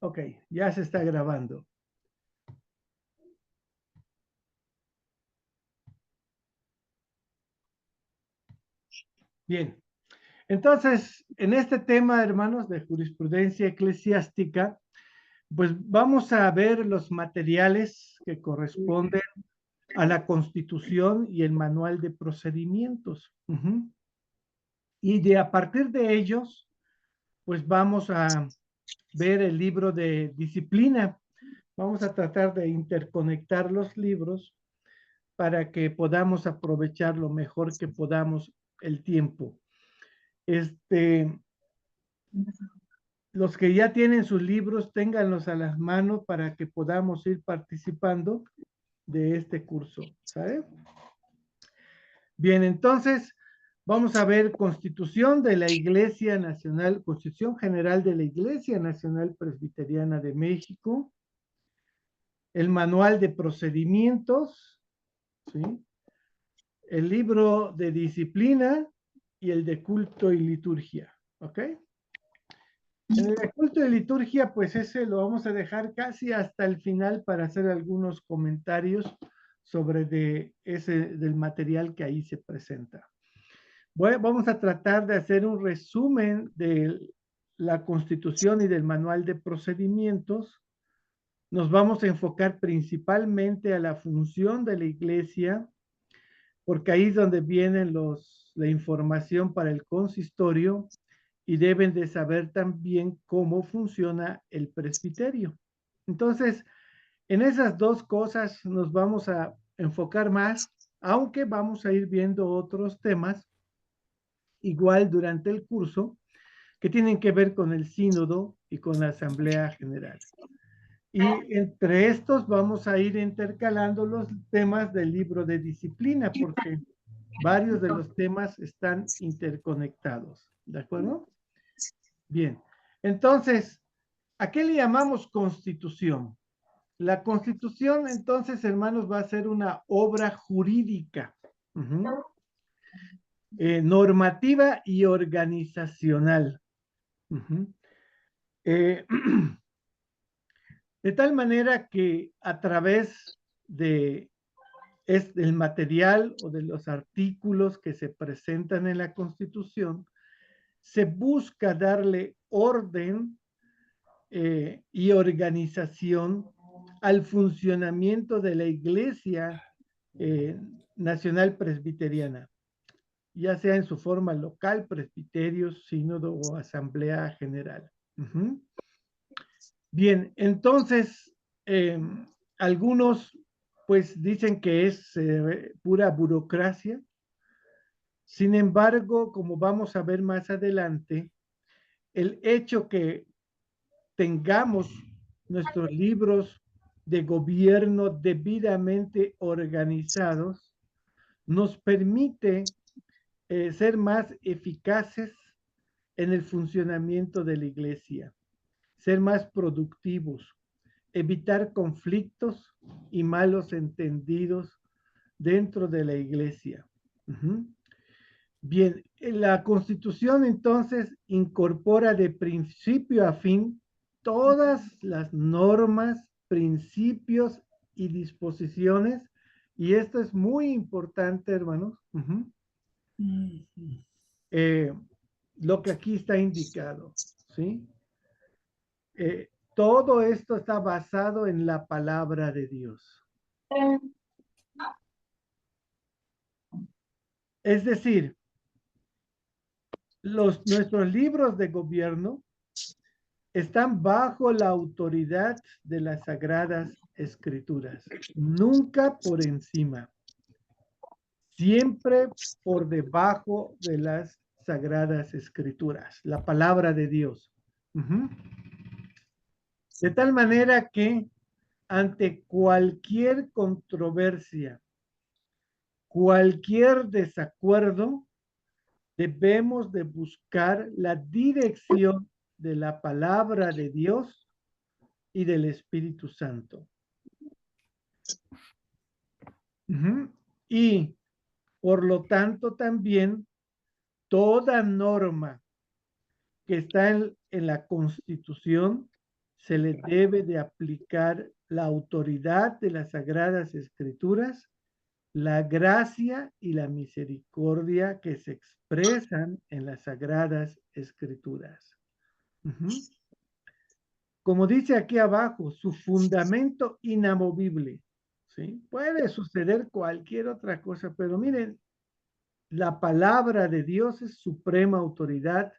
Ok, ya se está grabando. Bien, entonces, en este tema, hermanos, de jurisprudencia eclesiástica, pues vamos a ver los materiales que corresponden a la Constitución y el manual de procedimientos. Y a partir de ellos, pues vamos a ver el libro de disciplina. Vamos a tratar de interconectar los libros para que podamos aprovechar lo mejor que podamos el tiempo. Los que ya tienen sus libros, ténganlos a las manos para que podamos ir participando de este curso, ¿sabe? Bien, entonces vamos a ver Constitución de la Iglesia Nacional, Constitución General de la Iglesia Nacional Presbiteriana de México, el Manual de Procedimientos, ¿sí? El libro de Disciplina y el de Culto y Liturgia, ¿ok? En el de culto y liturgia, pues ese lo vamos a dejar casi hasta el final para hacer algunos comentarios sobre del material que ahí se presenta. Vamos a tratar de hacer un resumen de la Constitución y del manual de procedimientos. Nos vamos a enfocar principalmente a la función de la Iglesia, porque ahí es donde vienen la información para el consistorio y deben de saber también cómo funciona el presbiterio. Entonces, en esas dos cosas nos vamos a enfocar más, aunque vamos a ir viendo otros temas igual durante el curso que tienen que ver con el sínodo y con la asamblea general. Y entre estos vamos a ir intercalando los temas del libro de disciplina, porque varios de los temas están interconectados. ¿De acuerdo? Bien. Entonces, ¿a qué le llamamos constitución? La constitución, entonces, hermanos, va a ser una obra jurídica, normativa y organizacional. Eh, de tal manera que a través del material o de los artículos que se presentan en la Constitución, se busca darle orden y organización al funcionamiento de la Iglesia Nacional Presbiteriana, ya sea en su forma local, presbiterio, sínodo o asamblea general. Bien, entonces, algunos pues dicen que es pura burocracia. Sin embargo, como vamos a ver más adelante, el hecho que tengamos nuestros libros de gobierno debidamente organizados nos permite ser más eficaces en el funcionamiento de la iglesia, ser más productivos, evitar conflictos y malos entendidos dentro de la iglesia. Bien, la Constitución entonces incorpora de principio a fin todas las normas, principios y disposiciones, y esto es muy importante, hermanos, lo que aquí está indicado, ¿sí? Todo esto está basado en la palabra de Dios. Es decir, nuestros libros de gobierno están bajo la autoridad de las Sagradas Escrituras, nunca por encima, siempre por debajo de las Sagradas Escrituras, la palabra de Dios. De tal manera que ante cualquier controversia, cualquier desacuerdo, debemos de buscar la dirección de la palabra de Dios y del Espíritu Santo. Y por lo tanto también toda norma que está en la Constitución se le debe de aplicar la autoridad de las Sagradas Escrituras, la gracia y la misericordia que se expresan en las Sagradas Escrituras. Como dice aquí abajo, su fundamento inamovible. ¿Sí? Puede suceder cualquier otra cosa, pero miren, la palabra de Dios es suprema autoridad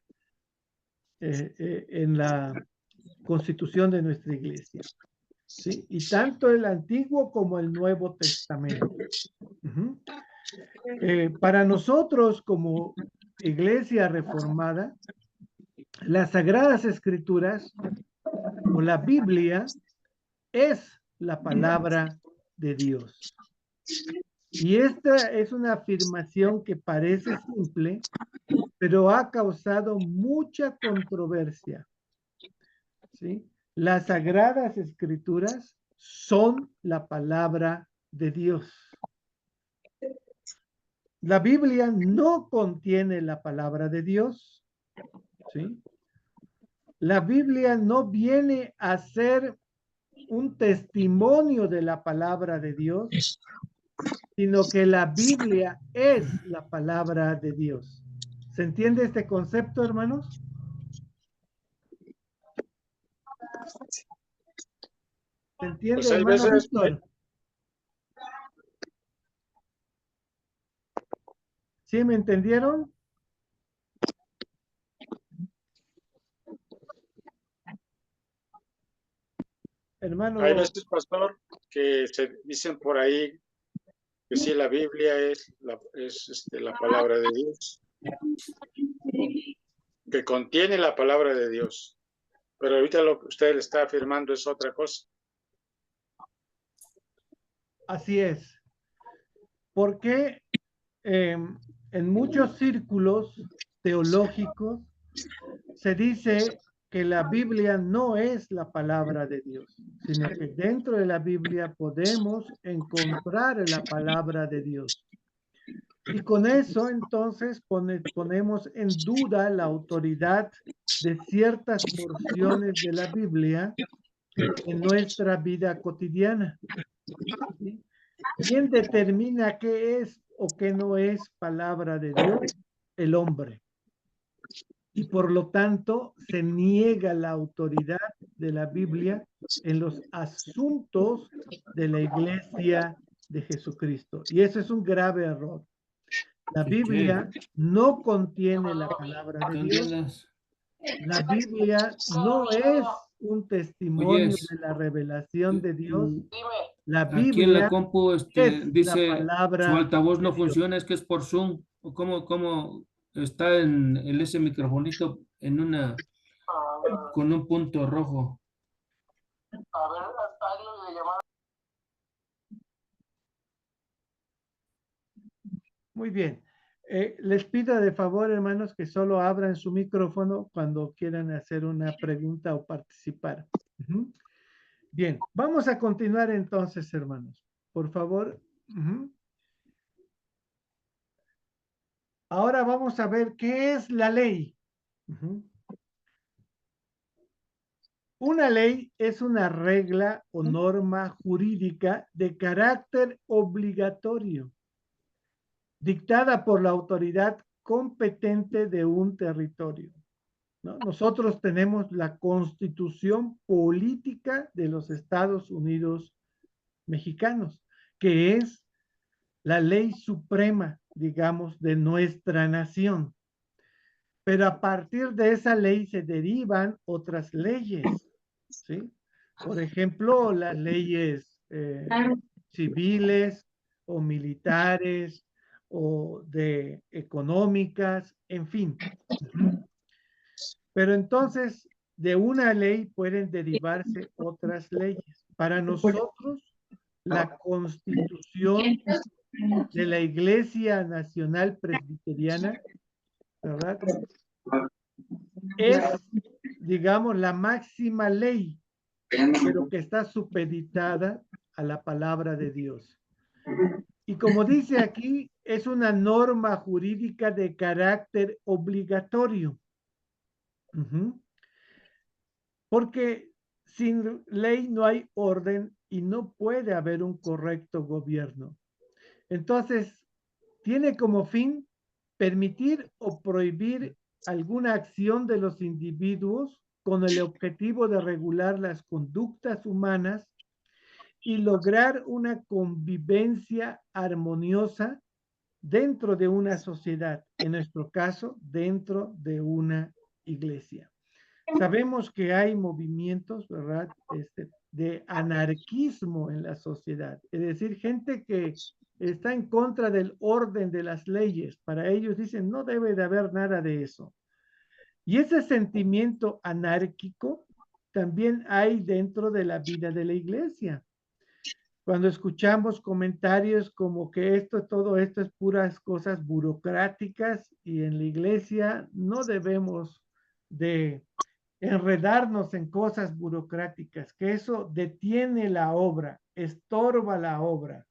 en la constitución de nuestra iglesia. ¿Sí? Y tanto el Antiguo como el Nuevo Testamento. Para nosotros como iglesia reformada, las Sagradas Escrituras o la Biblia es la palabra de Dios. Y esta es una afirmación que parece simple, pero ha causado mucha controversia. ¿Sí? Las Sagradas Escrituras son la palabra de Dios. La Biblia no contiene la palabra de Dios. ¿Sí? La Biblia no viene a ser un testimonio de la palabra de Dios, sino que la Biblia es la palabra de Dios. ¿Se entiende este concepto, hermanos? ¿Se entiende, Pues hay hermano veces, Víctor? ¿Sí me entendieron? Hermano, hay veces, pastor, que se dicen por ahí que sí, la Biblia es la palabra de Dios, que contiene la palabra de Dios. Pero ahorita lo que usted le está afirmando es otra cosa. así es. Porque en muchos círculos teológicos se dice que la Biblia no es la palabra de Dios, sino que dentro de la Biblia podemos encontrar la palabra de Dios. Y con eso entonces ponemos en duda la autoridad de ciertas porciones de la Biblia en nuestra vida cotidiana. ¿Sí? ¿Quién determina qué es o qué no es palabra de Dios? El hombre. Y por lo tanto se niega la autoridad de la Biblia en los asuntos de la iglesia de Jesucristo. Y eso es un grave error. La Biblia no contiene la palabra de ¿Dónde Dios. andas? La Biblia no es un testimonio Oyes, de la revelación de Dios. La aquí en la Biblia compu es la dice su palabra altavoz de no Dios. funciona, es que es por Zoom. ¿O cómo está en ese microfonito en con un punto rojo? Muy bien. Les pido de favor, hermanos, que solo abran su micrófono cuando quieran hacer una pregunta o participar. Bien, vamos a continuar entonces, hermanos. Por favor. Ahora vamos a ver qué es la ley. Una ley es una regla o norma jurídica de carácter obligatorio, dictada por la autoridad competente de un territorio, ¿no? Nosotros tenemos la Constitución Política de los Estados Unidos Mexicanos, que es la ley suprema, digamos, de nuestra nación. Pero a partir de esa ley se derivan otras leyes, ¿sí? Por ejemplo, las leyes civiles o militares o de económicas, en fin. Pero entonces, de una ley pueden derivarse otras leyes. Para nosotros, la Constitución de la Iglesia Nacional Presbiteriana, ¿verdad? Es, digamos, la máxima ley, pero que está supeditada a la palabra de Dios. Y como dice aquí, es una norma jurídica de carácter obligatorio. Porque sin ley no hay orden y no puede haber un correcto gobierno. Entonces, tiene como fin permitir o prohibir alguna acción de los individuos con el objetivo de regular las conductas humanas y lograr una convivencia armoniosa dentro de una sociedad, en nuestro caso, dentro de una iglesia. Sabemos que hay movimientos, ¿verdad? De anarquismo en la sociedad, es decir, gente que está en contra del orden de las leyes. Para ellos dicen, no debe de haber nada de eso. Y ese sentimiento anárquico también hay dentro de la vida de la iglesia. Cuando escuchamos comentarios como que todo esto es puras cosas burocráticas y en la iglesia no debemos de enredarnos en cosas burocráticas, que eso detiene la obra, estorba la obra.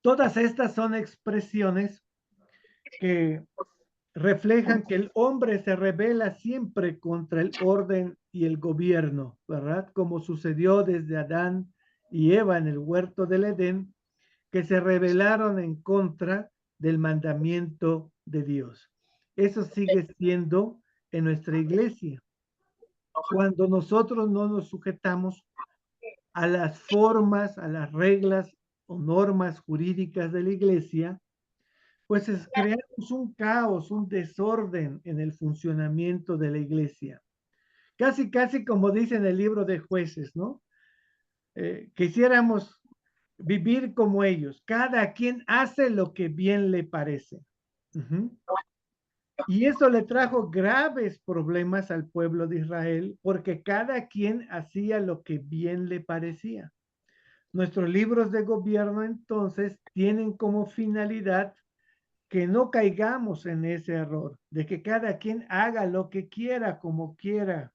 Todas estas son expresiones que reflejan que el hombre se rebela siempre contra el orden y el gobierno, ¿verdad? Como sucedió desde Adán y Eva en el huerto del Edén, que se rebelaron en contra del mandamiento de Dios. Eso sigue siendo en nuestra iglesia. Cuando nosotros no nos sujetamos a las formas, a las reglas o normas jurídicas de la iglesia, pues creamos un caos, un desorden en el funcionamiento de la iglesia. Casi, casi como dice en el libro de Jueces, ¿no? Quisiéramos vivir como ellos. Cada quien hace lo que bien le parece. Y eso le trajo graves problemas al pueblo de Israel porque cada quien hacía lo que bien le parecía. Nuestros libros de gobierno entonces tienen como finalidad que no caigamos en ese error, de que cada quien haga lo que quiera, como quiera.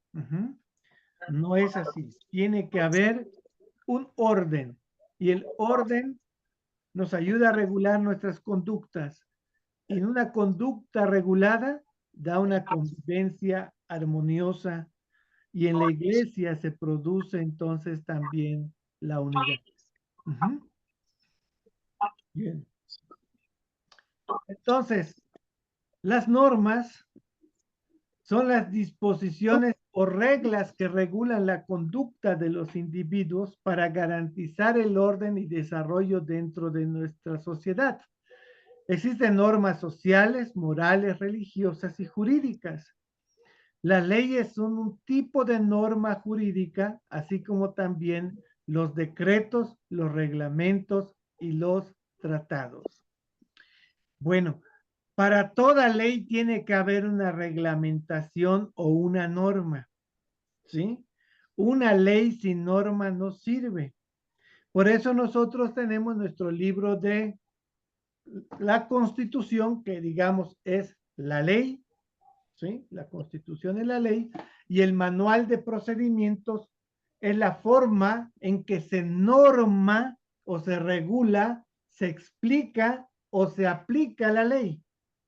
No es así. Tiene que haber un orden y el orden nos ayuda a regular nuestras conductas. Y una conducta regulada da una convivencia armoniosa y en la iglesia se produce entonces también la unidad. Bien. Entonces, las normas son las disposiciones o reglas que regulan la conducta de los individuos para garantizar el orden y desarrollo dentro de nuestra sociedad. Existen normas sociales, morales, religiosas y jurídicas. Las leyes son un tipo de norma jurídica, así como también los decretos, los reglamentos y los tratados. Bueno, para toda ley tiene que haber una reglamentación o una norma, ¿sí? Una ley sin norma no sirve. Por eso nosotros tenemos nuestro libro de la Constitución, que digamos es la ley, ¿sí? La Constitución es la ley, y el manual de procedimientos es la forma en que se norma o se regula, se explica o se aplica la ley,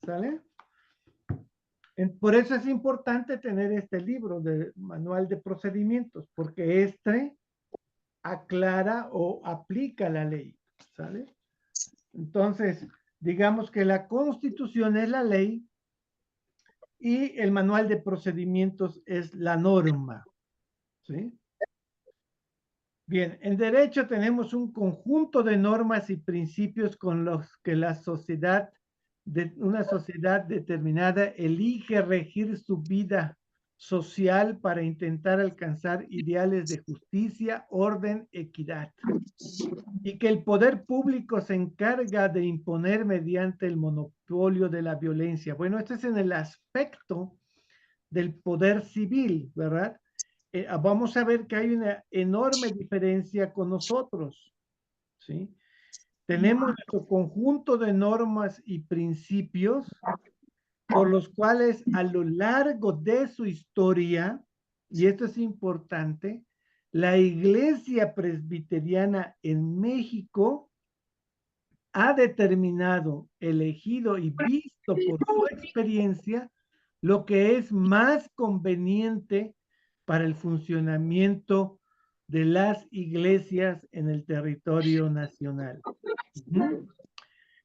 ¿sale? Por eso es importante tener este libro de manual de procedimientos, porque este aclara o aplica la ley, ¿sale? Entonces, digamos que la Constitución es la ley y el manual de procedimientos es la norma, ¿sí? Bien, en derecho tenemos un conjunto de normas y principios con los que una sociedad determinada elige regir su vida social para intentar alcanzar ideales de justicia, orden, equidad. Y que el poder público se encarga de imponer mediante el monopolio de la violencia. Bueno, esto es en el aspecto del poder civil, ¿verdad? Vamos a ver que hay una enorme diferencia con nosotros, ¿sí? Tenemos nuestro conjunto de normas y principios por los cuales a lo largo de su historia, y esto es importante, la Iglesia Presbiteriana en México ha determinado, elegido y visto por su experiencia lo que es más conveniente para el funcionamiento de las iglesias en el territorio nacional.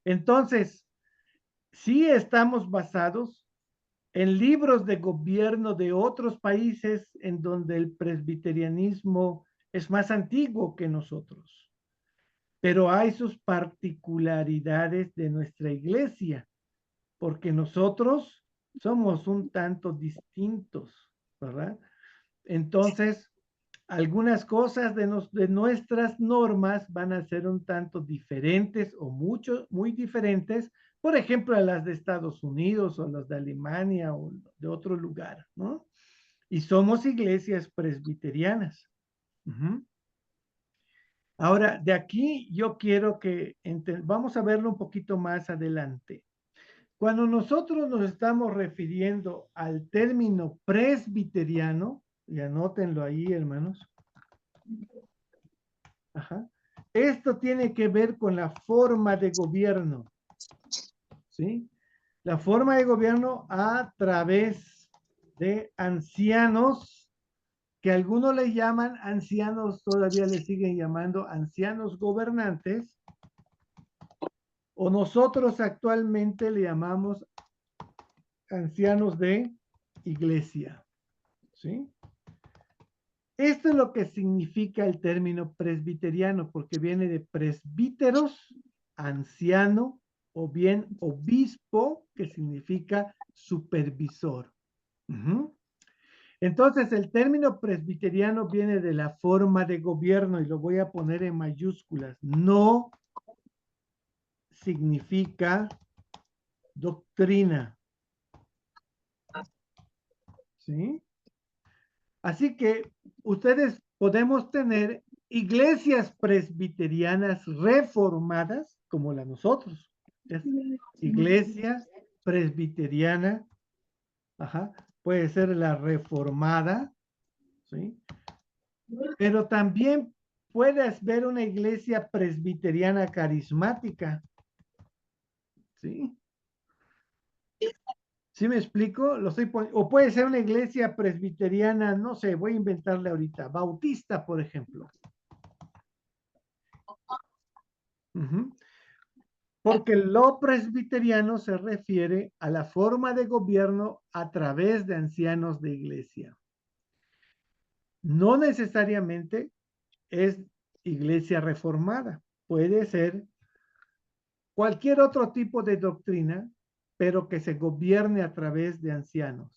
Entonces, sí estamos basados en libros de gobierno de otros países en donde el presbiterianismo es más antiguo que nosotros, pero hay sus particularidades de nuestra iglesia, porque nosotros somos un tanto distintos, ¿verdad? Entonces, algunas cosas de nuestras normas van a ser un tanto diferentes o muy diferentes, por ejemplo, a las de Estados Unidos o las de Alemania o de otro lugar, ¿no? Y somos iglesias presbiterianas. Ahora, de aquí yo quiero que vamos a verlo un poquito más adelante. Cuando nosotros nos estamos refiriendo al término presbiteriano, y anótenlo ahí, hermanos. Ajá. Esto tiene que ver con la forma de gobierno, ¿sí? La forma de gobierno a través de ancianos, que algunos le llaman ancianos, todavía le siguen llamando ancianos gobernantes, o nosotros actualmente le llamamos ancianos de iglesia, ¿sí? Esto es lo que significa el término presbiteriano, porque viene de presbíteros, anciano, o bien obispo, que significa supervisor. Entonces, el término presbiteriano viene de la forma de gobierno, y lo voy a poner en mayúsculas. No significa doctrina. ¿Sí? Así que ustedes podemos tener iglesias presbiterianas reformadas, como la nosotros. Es iglesia presbiteriana, puede ser la reformada, ¿sí? Pero también puedes ver una iglesia presbiteriana carismática, ¿sí? ¿Sí me explico? O puede ser una iglesia presbiteriana, no sé, voy a inventarle ahorita, bautista, por ejemplo. Porque lo presbiteriano se refiere a la forma de gobierno a través de ancianos de iglesia. No necesariamente es iglesia reformada, puede ser cualquier otro tipo de doctrina, pero que se gobierne a través de ancianos.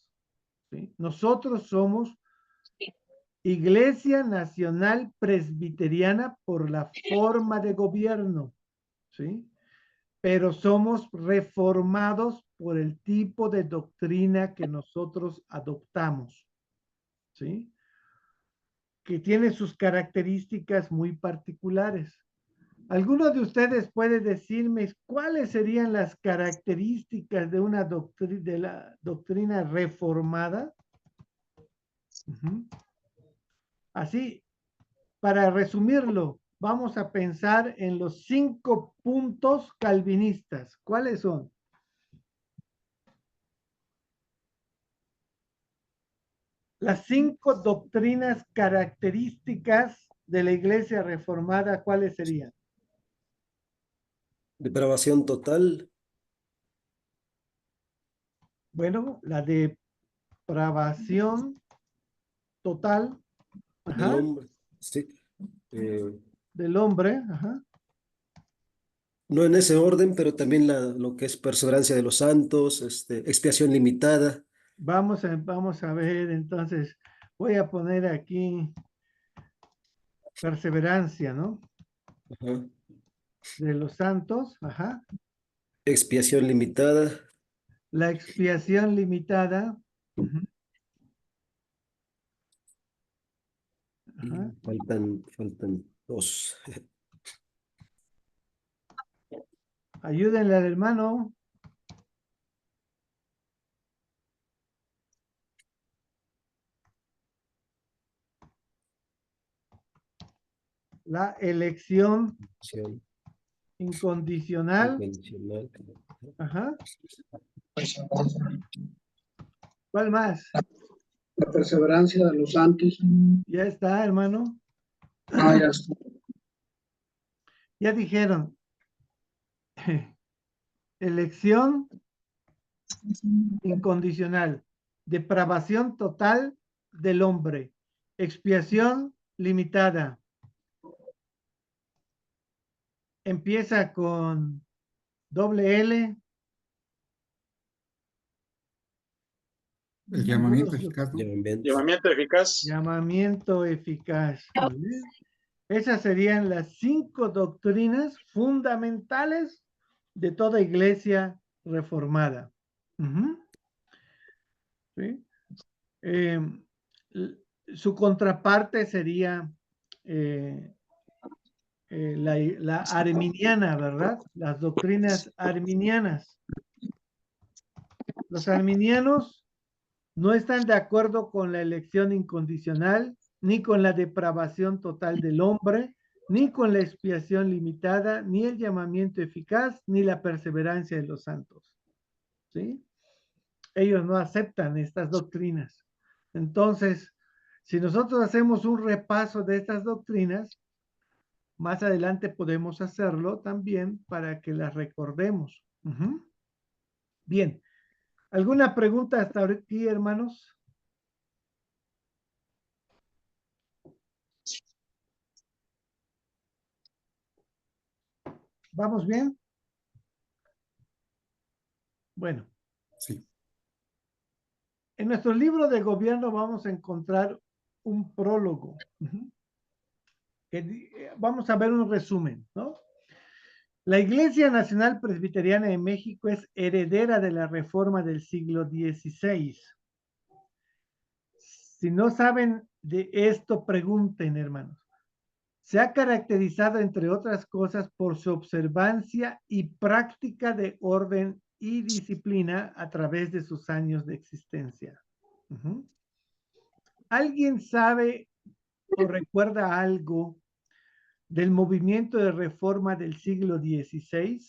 ¿Sí? Nosotros somos Iglesia Nacional Presbiteriana por la forma de gobierno, ¿sí? Pero somos reformados por el tipo de doctrina que nosotros adoptamos, ¿sí? Que tiene sus características muy particulares. ¿Alguno de ustedes puede decirme cuáles serían las características de una de la doctrina reformada? Así, para resumirlo, vamos a pensar en los 5 puntos calvinistas. ¿Cuáles son? Las 5 doctrinas características de la iglesia reformada, ¿cuáles serían? Depravación total. Bueno, la depravación total Del hombre. Sí. del hombre. No en ese orden, pero también lo que es perseverancia de los santos, expiación limitada. Vamos a ver, entonces, voy a poner aquí perseverancia, ¿no? De los santos, Expiación limitada. La expiación limitada. Faltan 2. Ayúdenle al hermano. La elección incondicional. Incondicional. ¿Cuál más? La perseverancia de los santos. Ya está, hermano. Ya está. Ya dijeron. Elección incondicional. Depravación total del hombre. Expiación limitada. Empieza con doble L. El llamamiento Algunos- eficaz, ¿no? Llamamiento eficaz. Llamamiento eficaz. Muy bien. Esas serían las 5 doctrinas fundamentales de toda iglesia reformada. Ujú. ¿Sí? Su contraparte sería la arminiana, ¿verdad? Las doctrinas arminianas. Los arminianos no están de acuerdo con la elección incondicional, ni con la depravación total del hombre, ni con la expiación limitada, ni el llamamiento eficaz, ni la perseverancia de los santos. ¿Sí? Ellos no aceptan estas doctrinas. Entonces, si nosotros hacemos un repaso de estas doctrinas, más adelante podemos hacerlo también para que las recordemos. Bien. ¿Alguna pregunta hasta aquí, hermanos? ¿Vamos bien? Bueno. Sí. En nuestro libro de gobierno vamos a encontrar un prólogo. Vamos a ver un resumen, ¿no? La Iglesia Nacional Presbiteriana de México es heredera de la reforma del siglo XVI. Si no saben de esto, pregunten, hermanos. Se ha caracterizado, entre otras cosas, por su observancia y práctica de orden y disciplina a través de sus años de existencia. ¿Alguien sabe o recuerda algo del movimiento de reforma del siglo XVI?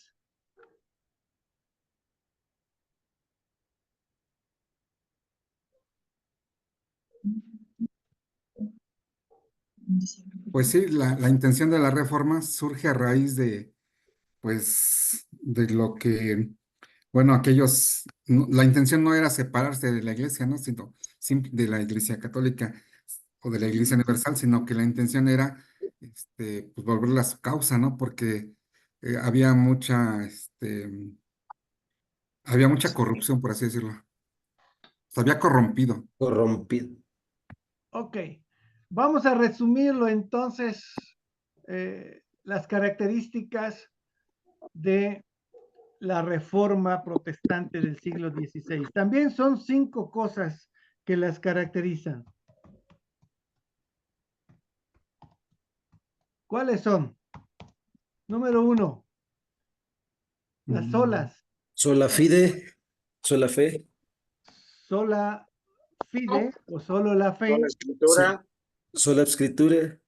Pues sí, la intención de la reforma surge a raíz de, pues, de lo que, bueno, la intención no era separarse de la iglesia, ¿no? Sino de la iglesia católica o de la iglesia universal, sino que la intención era, pues, volverla a su causa, ¿no? Porque había mucha corrupción, por así decirlo. Se había corrompido. Corrompido. Ok, vamos a resumirlo entonces, las características de la reforma protestante del siglo XVI. También son 5 cosas que las caracterizan. ¿Cuáles son? Número 1, las solas. Sola fide, sola fe. Sola fide o solo la fe. Con la escritura. Sola escritura.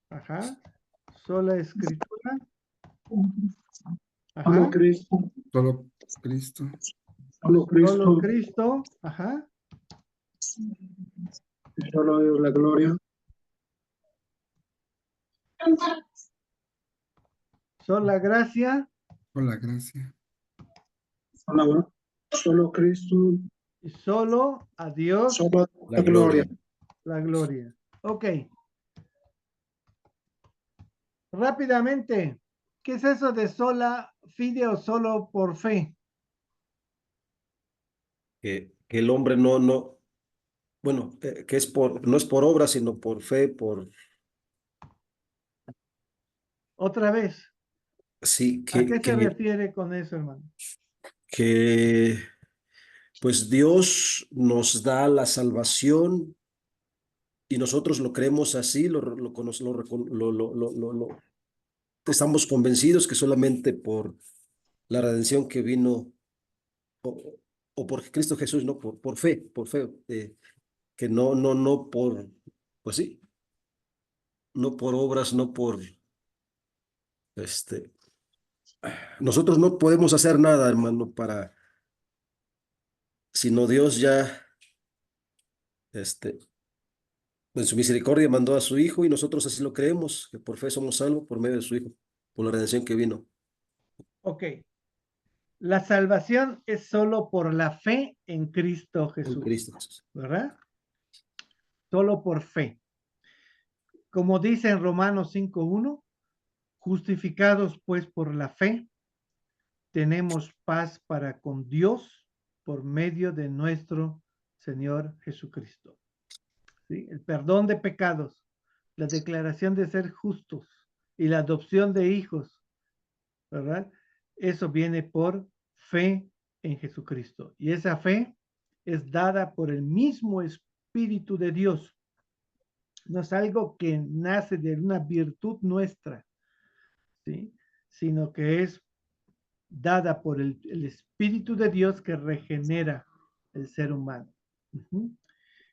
Ajá. Sola escritura. Solo Ajá. Cristo. Solo Cristo. Solo Cristo. Solo Cristo. Ajá. Solo Dios la gloria. Sola gracia. Con la gracia. Solo Cristo. Y solo a Dios Solo La gloria. la gloria. Ok. Rápidamente, ¿qué es eso de sola fide o solo por fe? Que el hombre bueno, que no es por obra, sino por fe, Otra vez, sí, ¿a qué se refiere con eso, hermano? que pues Dios nos da la salvación y nosotros lo creemos así, estamos convencidos que solamente por la redención que vino, o por Cristo Jesús, no por fe, que no por, pues sí, no por obras, no por, nosotros no podemos hacer nada, hermano, sino Dios ya, en su misericordia mandó a su Hijo y nosotros así lo creemos, que por fe somos salvos por medio de su Hijo, por la redención que vino Ok. La salvación es solo por la fe en Cristo en Jesús, Cristo Jesús. ¿verdad? Solo por fe. Como dice en Romanos 5:1, justificados pues por la fe, tenemos paz para con Dios por medio de nuestro Señor Jesucristo. ¿Sí? El perdón de pecados, la declaración de ser justos y la adopción de hijos, ¿verdad? Eso viene por fe en Jesucristo. Y esa fe es dada por el mismo Espíritu de Dios. No es algo que nace de una virtud nuestra, ¿sí? Sino que es dada por el Espíritu de Dios que regenera el ser humano.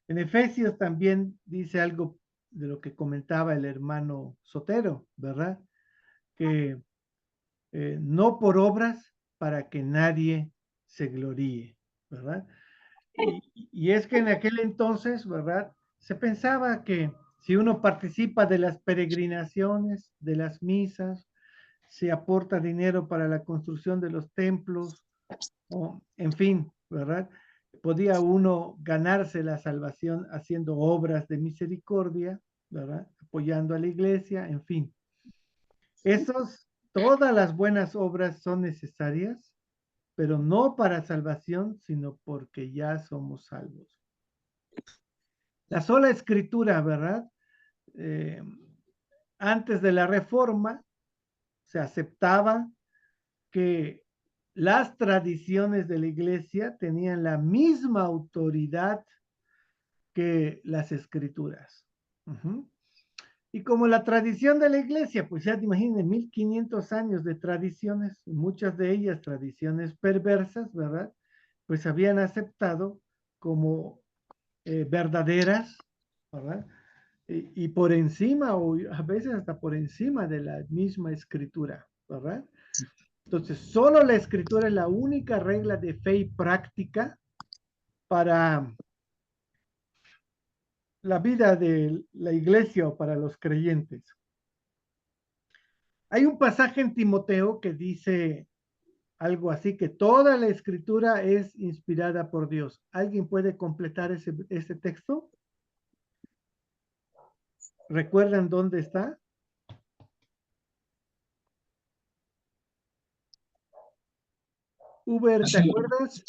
En Efesios también dice algo de lo que comentaba el hermano Sotero, ¿verdad? Que no por obras para que nadie se gloríe, ¿verdad? Y es que en aquel entonces, ¿verdad? Se pensaba que si uno participa de las peregrinaciones, de las misas, se aporta dinero para la construcción de los templos, o, en fin, ¿verdad? Podía uno ganarse la salvación haciendo obras de misericordia, ¿verdad? Apoyando a la iglesia, en fin. Todas las buenas obras son necesarias, pero no para salvación, sino porque ya somos salvos. La sola escritura, ¿verdad? Antes de la reforma, se aceptaba que las tradiciones de la iglesia tenían la misma autoridad que las escrituras. Y como la tradición de la iglesia, pues ya te imaginas, 1500 años de tradiciones, muchas de ellas tradiciones perversas, ¿verdad? Pues habían aceptado como verdaderas, ¿verdad? Y por encima, o a veces hasta por encima de la misma escritura, ¿verdad? Entonces, solo la escritura es la única regla de fe y práctica para la vida de la iglesia o para los creyentes. Hay un pasaje en Timoteo que dice algo así, que toda la escritura es inspirada por Dios. ¿Alguien puede completar ese texto? ¿Recuerdan dónde está? Uber, ¿te acuerdas?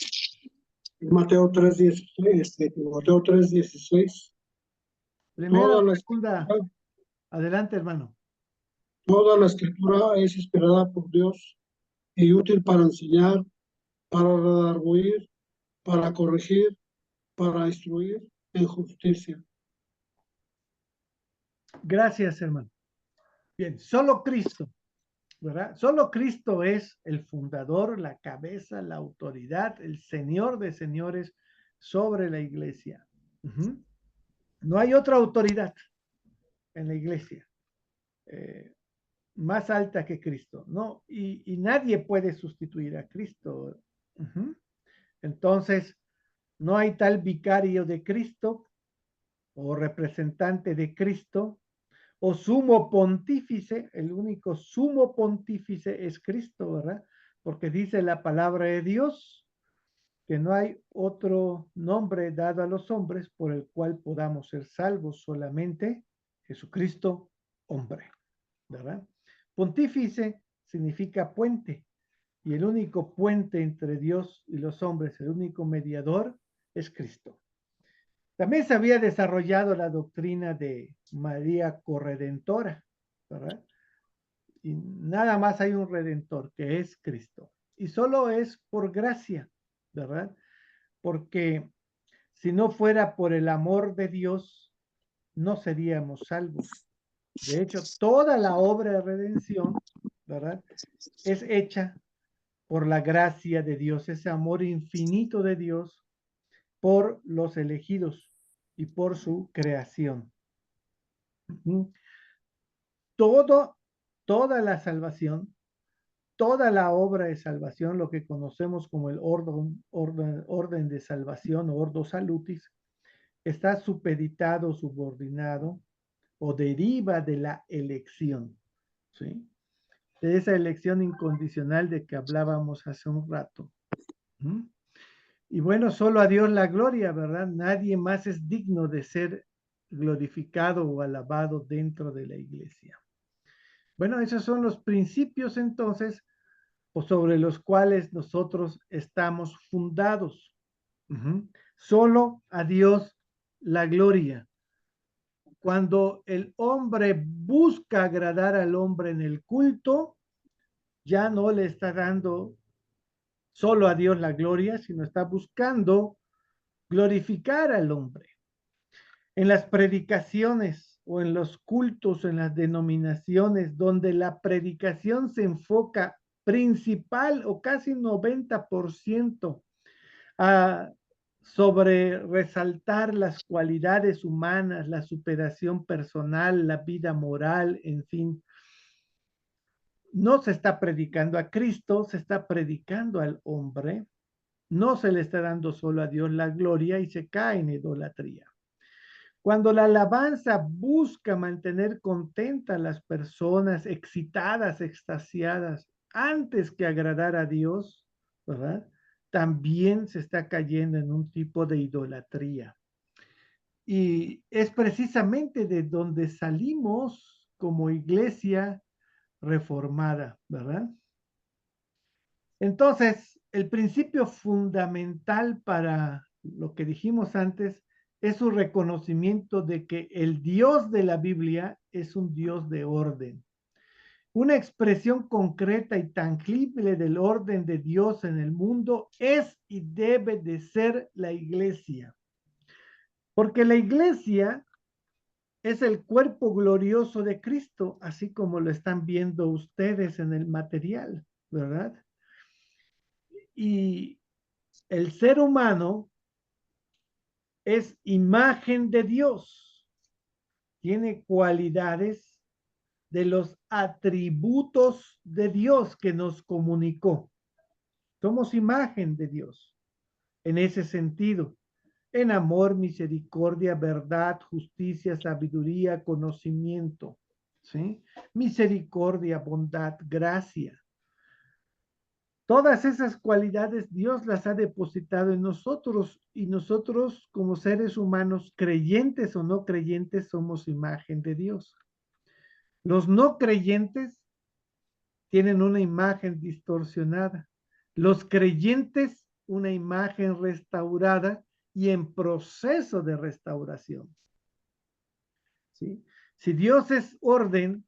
Mateo 3:16, Mateo 3:16. Primera Toda o la segunda. escritura, Adelante, hermano. toda la escritura es inspirada por Dios y útil para enseñar, para redarguir, para corregir, para instruir en justicia. Gracias, hermano. Bien, solo Cristo, ¿verdad? Solo Cristo es el fundador, la cabeza, la autoridad, el Señor de señores sobre la iglesia. No hay otra autoridad en la iglesia más alta que Cristo, ¿no? Y nadie puede sustituir a Cristo. Entonces, no hay tal vicario de Cristo o representante de Cristo o sumo pontífice. El único sumo pontífice es Cristo, ¿verdad? Porque dice la palabra de Dios que no hay otro nombre dado a los hombres por el cual podamos ser salvos, solamente Jesucristo, hombre, ¿verdad? Pontífice significa puente, y el único puente entre Dios y los hombres, el único mediador, es Cristo. También se había desarrollado la doctrina de María corredentora, ¿verdad? Y nada más hay un redentor, que es Cristo. Y solo es por gracia, ¿verdad? Porque si no fuera por el amor de Dios, no seríamos salvos. De hecho, toda la obra de redención, ¿verdad? Es hecha por la gracia de Dios, ese amor infinito de Dios por los elegidos y por su creación. Toda la salvación, toda la obra de salvación, lo que conocemos como el orden de salvación o ordo salutis, está supeditado, subordinado o deriva de la elección, ¿sí? De esa elección incondicional de que hablábamos hace un rato. ¿Mm? Y bueno, solo a Dios la gloria, ¿verdad? Nadie más es digno de ser glorificado o alabado dentro de la iglesia. Bueno, esos son los principios entonces, o sobre los cuales nosotros estamos fundados. Solo a Dios la gloria. Cuando el hombre busca agradar al hombre en el culto, ya no le está dando solo a Dios la gloria, sino está buscando glorificar al hombre. En las predicaciones o en los cultos, en las denominaciones, donde la predicación se enfoca principal o casi 90% a sobre resaltar las cualidades humanas, la superación personal, la vida moral, en fin. No se está predicando a Cristo, se está predicando al hombre. No se le está dando solo a Dios la gloria y se cae en idolatría. Cuando la alabanza busca mantener contentas a las personas, excitadas, extasiadas, antes que agradar a Dios, ¿verdad? También se está cayendo en un tipo de idolatría. Y es precisamente de donde salimos como iglesia reformada, ¿verdad? Entonces, el principio fundamental para lo que dijimos antes es su reconocimiento de que el Dios de la Biblia es un Dios de orden. Una expresión concreta y tangible del orden de Dios en el mundo es y debe de ser la iglesia. Porque la iglesia es el cuerpo glorioso de Cristo, así como lo están viendo ustedes en el material, ¿verdad? Y el ser humano es imagen de Dios, tiene cualidades de los atributos de Dios que nos comunicó. Somos imagen de Dios en ese sentido, en amor, misericordia, verdad, justicia, sabiduría, conocimiento, ¿sí? Misericordia, bondad, gracia. Todas esas cualidades Dios las ha depositado en nosotros y nosotros como seres humanos, creyentes o no creyentes, somos imagen de Dios. Los no creyentes tienen una imagen distorsionada. Los creyentes, una imagen restaurada y en proceso de restauración. ¿Sí? Si Dios es orden,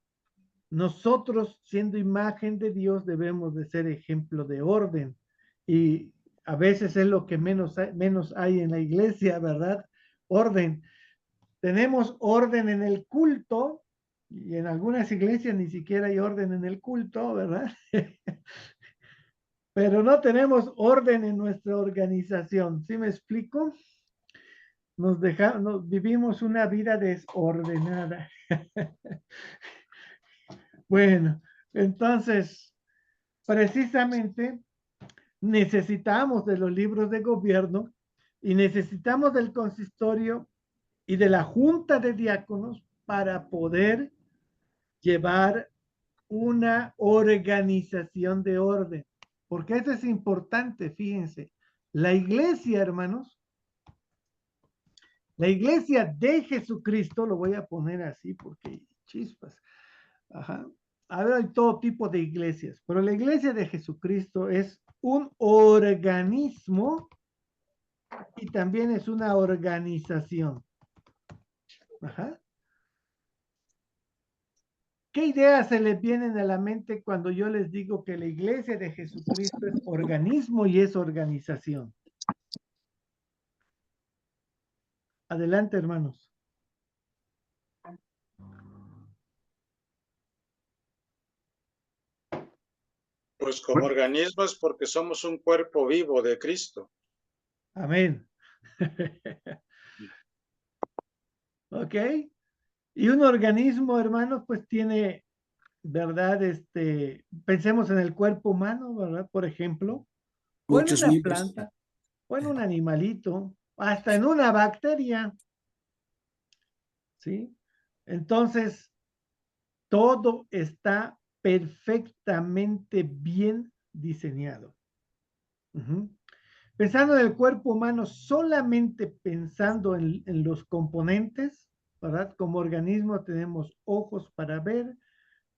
nosotros, siendo imagen de Dios, debemos de ser ejemplo de orden. Y a veces es lo que menos hay en la iglesia, ¿verdad? Orden. Tenemos orden en el culto, y en algunas iglesias ni siquiera hay orden en el culto, ¿verdad? Pero no tenemos orden en nuestra organización. ¿Sí me explico? Vivimos una vida desordenada. Bueno, entonces, precisamente necesitamos de los libros de gobierno y necesitamos del consistorio y de la junta de diáconos para poder llevar una organización de orden. Porque eso es importante, fíjense. La iglesia, hermanos, la iglesia de Jesucristo, lo voy a poner así porque chispas. Ajá. Ahora hay todo tipo de iglesias, pero la iglesia de Jesucristo es un organismo y también es una organización. Ajá. ¿Qué ideas se les vienen a la mente cuando yo les digo que la iglesia de Jesucristo es organismo y es organización? Adelante, hermanos. Pues como organismo es porque somos un cuerpo vivo de Cristo. Amén. Ok. Y un organismo, hermanos, pues tiene, ¿verdad? Pensemos en el cuerpo humano, ¿verdad? Por ejemplo, o en Muchos una miembros. planta, o en un animalito, hasta en una bacteria, ¿sí? Entonces, todo está perfectamente bien diseñado. Pensando en el cuerpo humano, solamente pensando en los componentes, ¿verdad? Como organismo tenemos ojos para ver,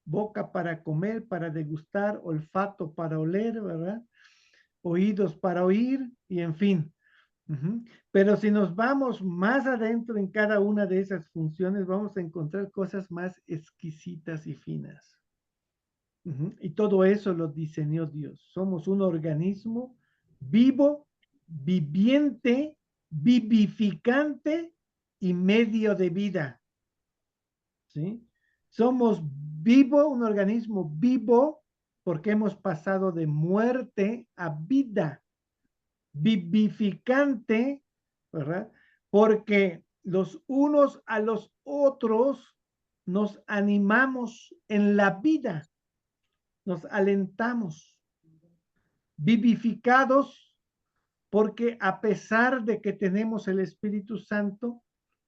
boca para comer, para degustar, olfato para oler, ¿verdad? Oídos para oír y en fin. Pero si nos vamos más adentro en cada una de esas funciones, vamos a encontrar cosas más exquisitas y finas. Y todo eso lo diseñó Dios. Somos un organismo vivo, viviente, vivificante y medio de vida. ¿Sí? Somos vivo, un organismo vivo, porque hemos pasado de muerte a vida. Vivificante, ¿verdad? Porque los unos a los otros nos animamos en la vida, nos alentamos. Vivificados, porque a pesar de que tenemos el Espíritu Santo,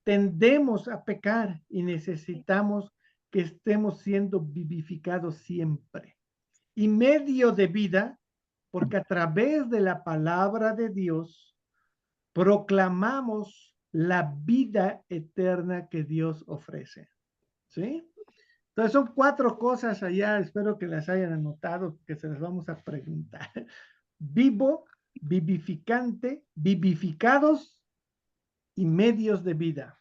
tendemos a pecar y necesitamos que estemos siendo vivificados siempre. Y medio de vida, porque a través de la palabra de Dios proclamamos la vida eterna que Dios ofrece. ¿Sí? Entonces son 4 cosas allá, espero que las hayan anotado, que se las vamos a preguntar. Vivo, vivificante, vivificados y medios de vida.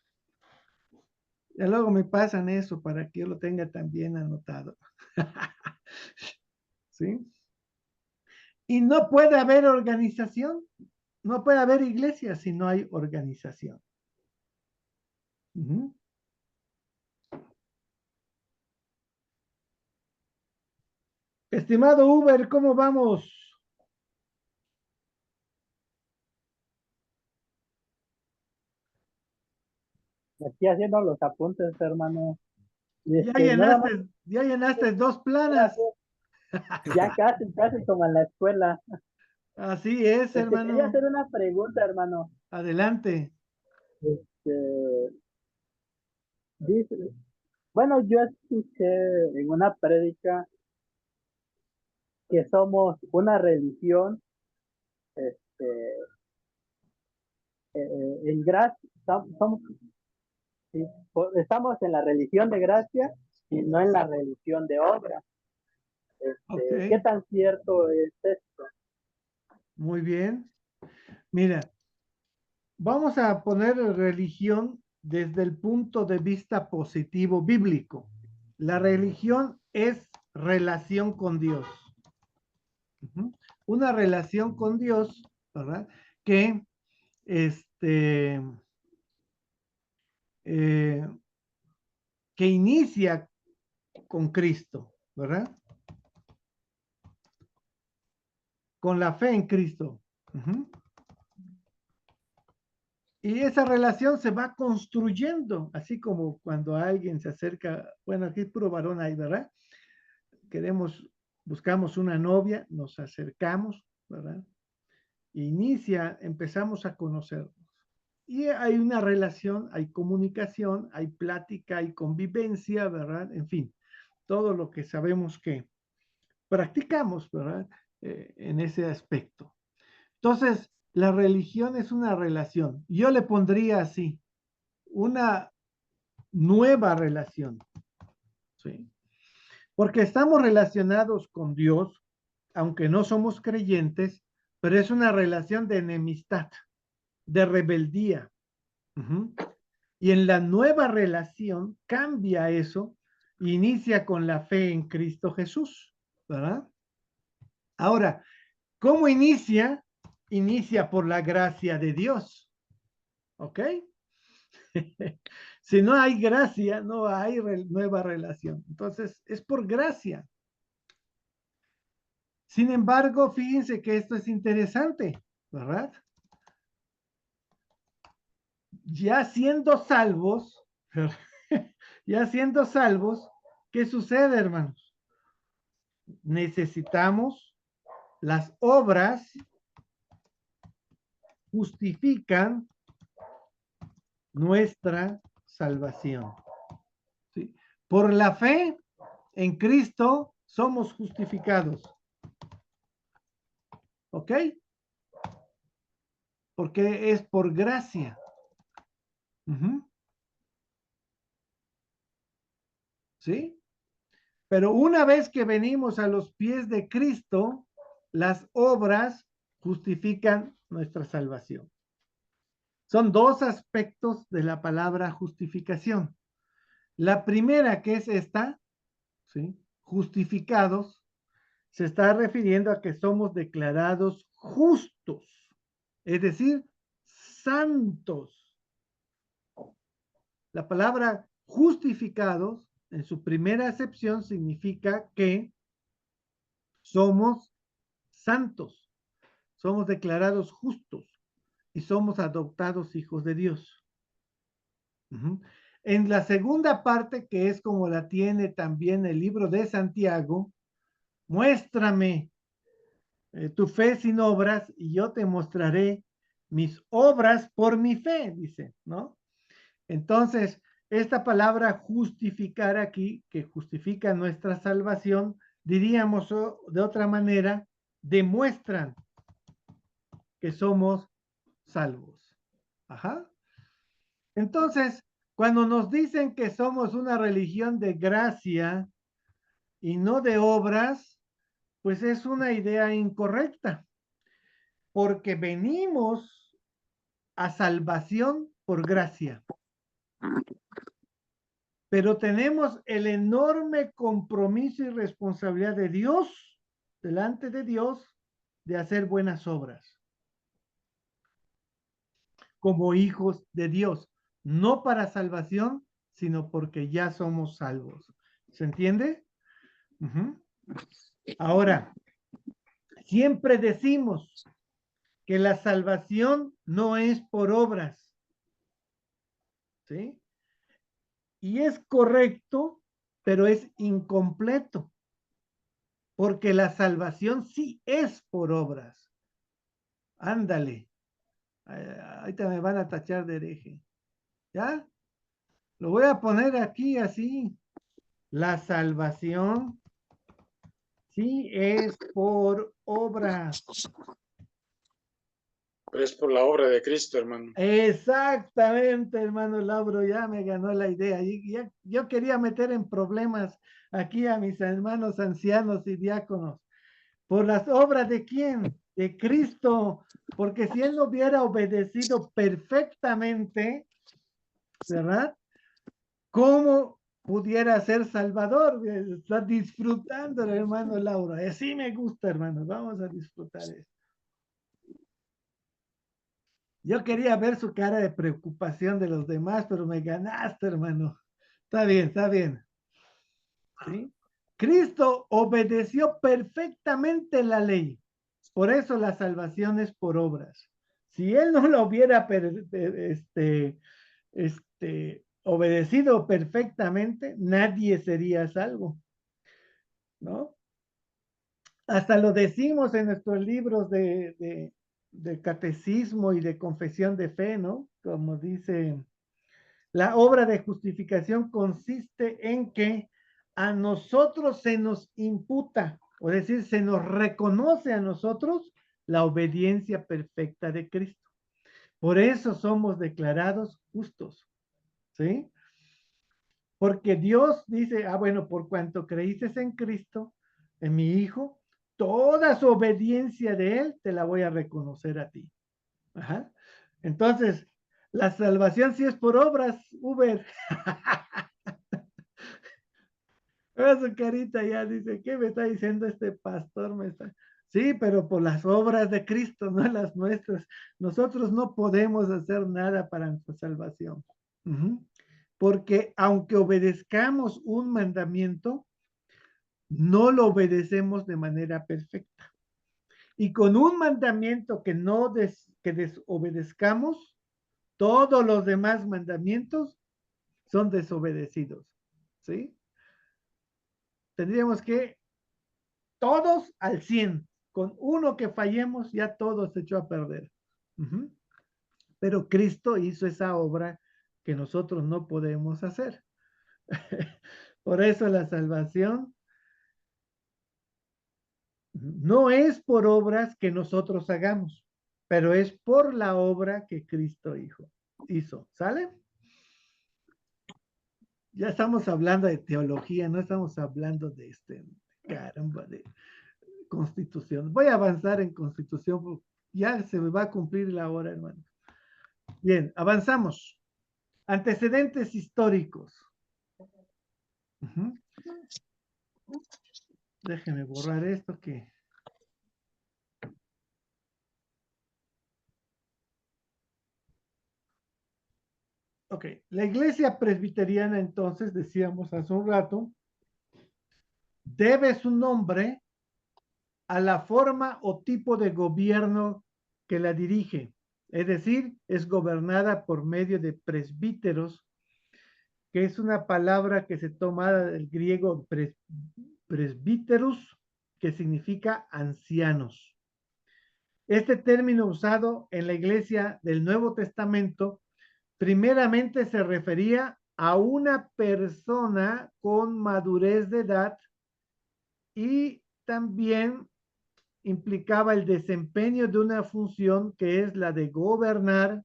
Ya luego me pasan eso para que yo lo tenga también anotado. ¿Sí? Y no puede haber organización, no puede haber iglesia si no hay organización. Estimado Uber, ¿cómo vamos? Aquí haciendo los apuntes, hermano. Ya Nada más, llenaste 2 planas. ya casi como en la escuela. Así es, Quería hermano. hacer una pregunta, hermano. Adelante. Este, dice, bueno, yo escuché en una prédica que somos una religión, este, en gracia, sí, estamos en la religión de gracia y no en la religión de obra. Ok. ¿Qué tan cierto es esto? Muy bien. Mira, vamos a poner religión desde el punto de vista positivo bíblico. La religión es relación con Dios. Una relación con Dios, ¿verdad? Que que inicia con Cristo, ¿verdad? Con la fe en Cristo. Y esa relación se va construyendo, así como cuando alguien se acerca, bueno, aquí es puro varón ahí, ¿verdad? Buscamos una novia, nos acercamos, ¿verdad? Inicia, empezamos a conocernos. Y hay una relación, hay comunicación, hay plática, hay convivencia, ¿verdad? En fin, todo lo que sabemos que practicamos, ¿verdad? En ese aspecto. Entonces, la religión es una relación. Yo le pondría así, una nueva relación. ¿Sí? Porque estamos relacionados con Dios, aunque no somos creyentes, pero es una relación de enemistad, de rebeldía. Y en la nueva relación cambia eso, inicia con la fe en Cristo Jesús, ¿verdad? Ahora, ¿cómo inicia? Inicia por la gracia de Dios, ¿ok? Si no hay gracia, no hay nueva relación. Entonces, es por gracia. Sin embargo, fíjense que esto es interesante, ¿verdad? Ya siendo salvos, ya siendo salvos, ¿qué sucede, hermanos? Necesitamos las obras justifican nuestra salvación. ¿Sí? Por la fe en Cristo somos justificados. ¿Ok? Porque es por gracia. ¿Sí? Pero una vez que venimos a los pies de Cristo, las obras justifican nuestra salvación. Son dos aspectos de la palabra justificación. La primera, que es esta, ¿sí? Justificados, se está refiriendo a que somos declarados justos, es decir, santos. La palabra justificados, en su primera acepción, significa que somos santos, somos declarados justos y somos adoptados hijos de Dios. En la segunda parte, que es como la tiene también el libro de Santiago, muéstrame tu fe sin obras y yo te mostraré mis obras por mi fe, dice, ¿no? Entonces, esta palabra justificar aquí, que justifica nuestra salvación, diríamos de otra manera, demuestran que somos salvos. Ajá. Entonces, cuando nos dicen que somos una religión de gracia y no de obras, pues es una idea incorrecta, porque venimos a salvación por gracia. Pero tenemos el enorme compromiso y responsabilidad de Dios, delante de Dios, de hacer buenas obras. Como hijos de Dios, no para salvación, sino porque ya somos salvos. ¿Se entiende? Ahora, siempre decimos que la salvación no es por obras. ¿Sí? Y es correcto, pero es incompleto. Porque la salvación sí es por obras. Ándale. Ahorita me van a tachar de hereje. ¿Ya? Lo voy a poner aquí así. La salvación sí es por obras. Pero es por la obra de Cristo, hermano. Exactamente, hermano Lauro, ya me ganó la idea. Yo quería meter en problemas aquí a mis hermanos ancianos y diáconos. ¿Por las obras de quién? De Cristo. Porque si él no hubiera obedecido perfectamente, ¿verdad? ¿Cómo pudiera ser Salvador? Está disfrutando el hermano Lauro. Así me gusta, hermano. Vamos a disfrutar eso. Yo quería ver su cara de preocupación de los demás, pero me ganaste, hermano. Está bien, está bien. ¿Sí? Cristo obedeció perfectamente la ley. Por eso la salvación es por obras. Si él no lo hubiera obedecido perfectamente, nadie sería salvo. ¿No? Hasta lo decimos en nuestros libros de catecismo y de confesión de fe, ¿no? Como dice, la obra de justificación consiste en que a nosotros se nos imputa, o decir, se nos reconoce a nosotros la obediencia perfecta de Cristo. Por eso somos declarados justos, ¿sí? Porque Dios dice, bueno, por cuanto creíste en Cristo, en mi Hijo, toda su obediencia de Él te la voy a reconocer a ti. Ajá. Entonces, la salvación sí es por obras, Uber. Su carita ya dice, ¿qué me está diciendo este pastor? Sí, pero por las obras de Cristo, no las nuestras. Nosotros no podemos hacer nada para nuestra salvación. Porque aunque obedezcamos un mandamiento, no lo obedecemos de manera perfecta. Y con un mandamiento que no desobedezcamos, todos los demás mandamientos son desobedecidos. ¿Sí? Tendríamos que todos al 100. Con uno que fallemos, ya todo se echó a perder. Pero Cristo hizo esa obra que nosotros no podemos hacer. Por eso la salvación no es por obras que nosotros hagamos, pero es por la obra que Cristo hizo. ¿Sale? Ya estamos hablando de teología, no estamos hablando de caramba, de Constitución. Voy a avanzar en Constitución, porque ya se me va a cumplir la hora, hermano. Bien, avanzamos. Antecedentes históricos. Déjenme borrar esto que... Ok, la iglesia presbiteriana entonces, decíamos hace un rato, debe su nombre a la forma o tipo de gobierno que la dirige. Es decir, es gobernada por medio de presbíteros, que es una palabra que se toma del griego presbíteros, que significa ancianos. Este término usado en la iglesia del Nuevo Testamento primeramente se refería a una persona con madurez de edad y también implicaba el desempeño de una función que es la de gobernar,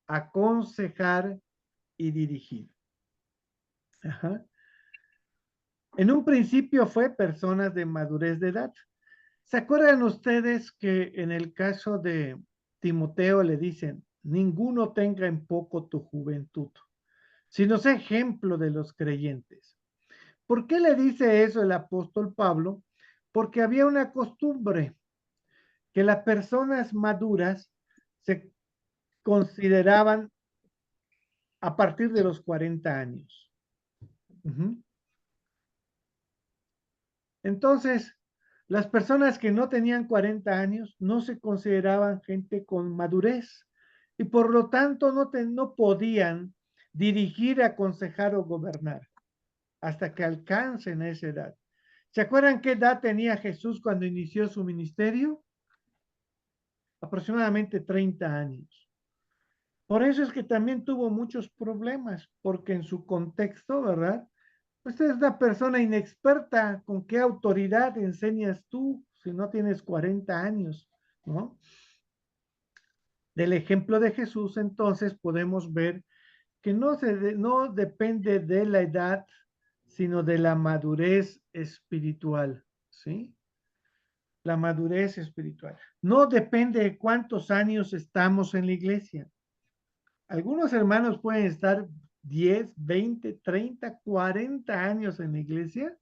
aconsejar y dirigir. Ajá. En un principio fue personas de madurez de edad. ¿Se acuerdan ustedes que en el caso de Timoteo le dicen, ninguno tenga en poco tu juventud, sino sea ejemplo de los creyentes? ¿Por qué le dice eso el apóstol Pablo? Porque había una costumbre que las personas maduras se consideraban a partir de los 40 años. Entonces, las personas que no tenían 40 años no se consideraban gente con madurez y por lo tanto no podían dirigir, aconsejar o gobernar hasta que alcancen esa edad. ¿Se acuerdan qué edad tenía Jesús cuando inició su ministerio? Aproximadamente 30 años. Por eso es que también tuvo muchos problemas, porque en su contexto, ¿verdad? Pues es una persona inexperta. ¿Con qué autoridad enseñas tú si no tienes 40 años? ¿No? Del ejemplo de Jesús, entonces, podemos ver que no depende de la edad, sino de la madurez espiritual, ¿sí? La madurez espiritual. No depende de cuántos años estamos en la iglesia. Algunos hermanos pueden estar 10, 20, 30, 40 años en la iglesia,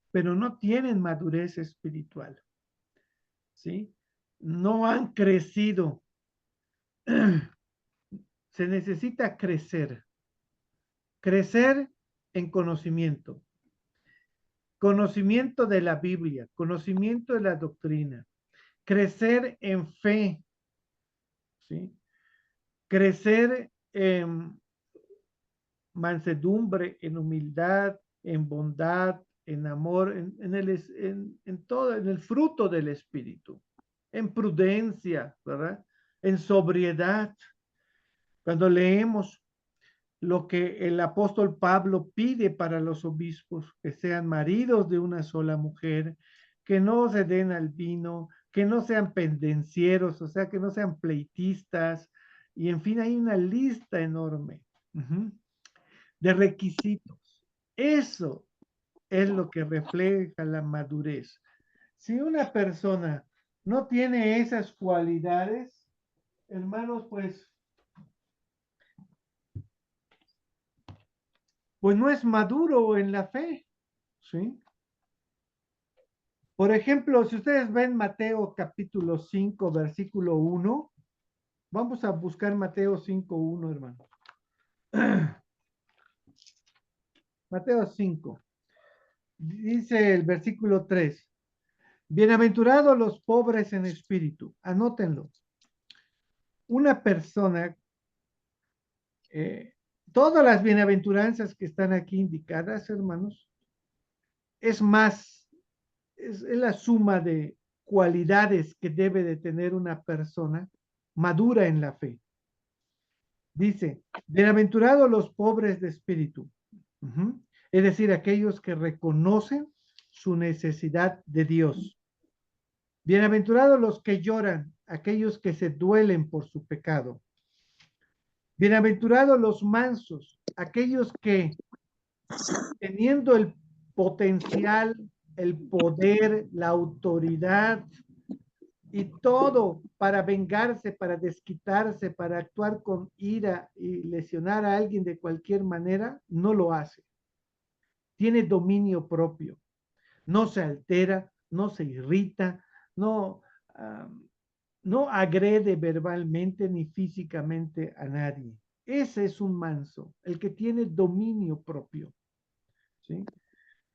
pero no tienen madurez espiritual, ¿sí? No han crecido. Se necesita crecer. Crecer en conocimiento. Conocimiento de la Biblia, conocimiento de la doctrina. Crecer en fe, ¿sí? Crecer en mansedumbre, en humildad, en bondad, en amor, en todo, en el fruto del Espíritu, en prudencia, ¿verdad? En sobriedad. Cuando leemos lo que el apóstol Pablo pide para los obispos, que sean maridos de una sola mujer, que no se den al vino, que no sean pendencieros, o sea, que no sean pleitistas, y en fin, hay una lista enorme de requisitos. Eso es lo que refleja la madurez. Si una persona no tiene esas cualidades, hermanos, pues no es maduro en la fe, ¿sí? Por ejemplo, si ustedes ven Mateo capítulo 5, versículo 1, vamos a buscar Mateo 5, 1, hermano. Mateo 5, dice el versículo 3, bienaventurados los pobres en espíritu, anótenlo. Una persona, todas las bienaventuranzas que están aquí indicadas, hermanos, es la suma de cualidades que debe de tener una persona madura en la fe. Dice, bienaventurados los pobres de espíritu. Es decir, aquellos que reconocen su necesidad de Dios. Bienaventurados los que lloran, aquellos que se duelen por su pecado. Bienaventurados los mansos, aquellos que, teniendo el potencial, el poder, la autoridad y todo para vengarse, para desquitarse, para actuar con ira y lesionar a alguien de cualquier manera, no lo hace. Tiene dominio propio. No se altera, no se irrita, no agrede verbalmente ni físicamente a nadie. Ese es un manso, el que tiene dominio propio. ¿Sí?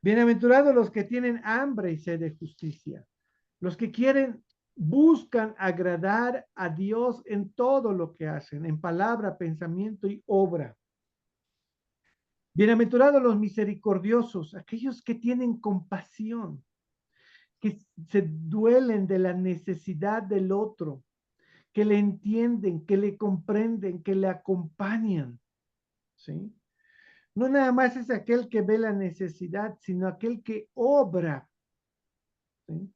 Bienaventurados los que tienen hambre y sed de justicia, los que buscan agradar a Dios en todo lo que hacen, en palabra, pensamiento y obra. Bienaventurados los misericordiosos, aquellos que tienen compasión, que se duelen de la necesidad del otro, que le entienden, que le comprenden, que le acompañan. ¿Sí? No nada más es aquel que ve la necesidad, sino aquel que obra, ¿sí?,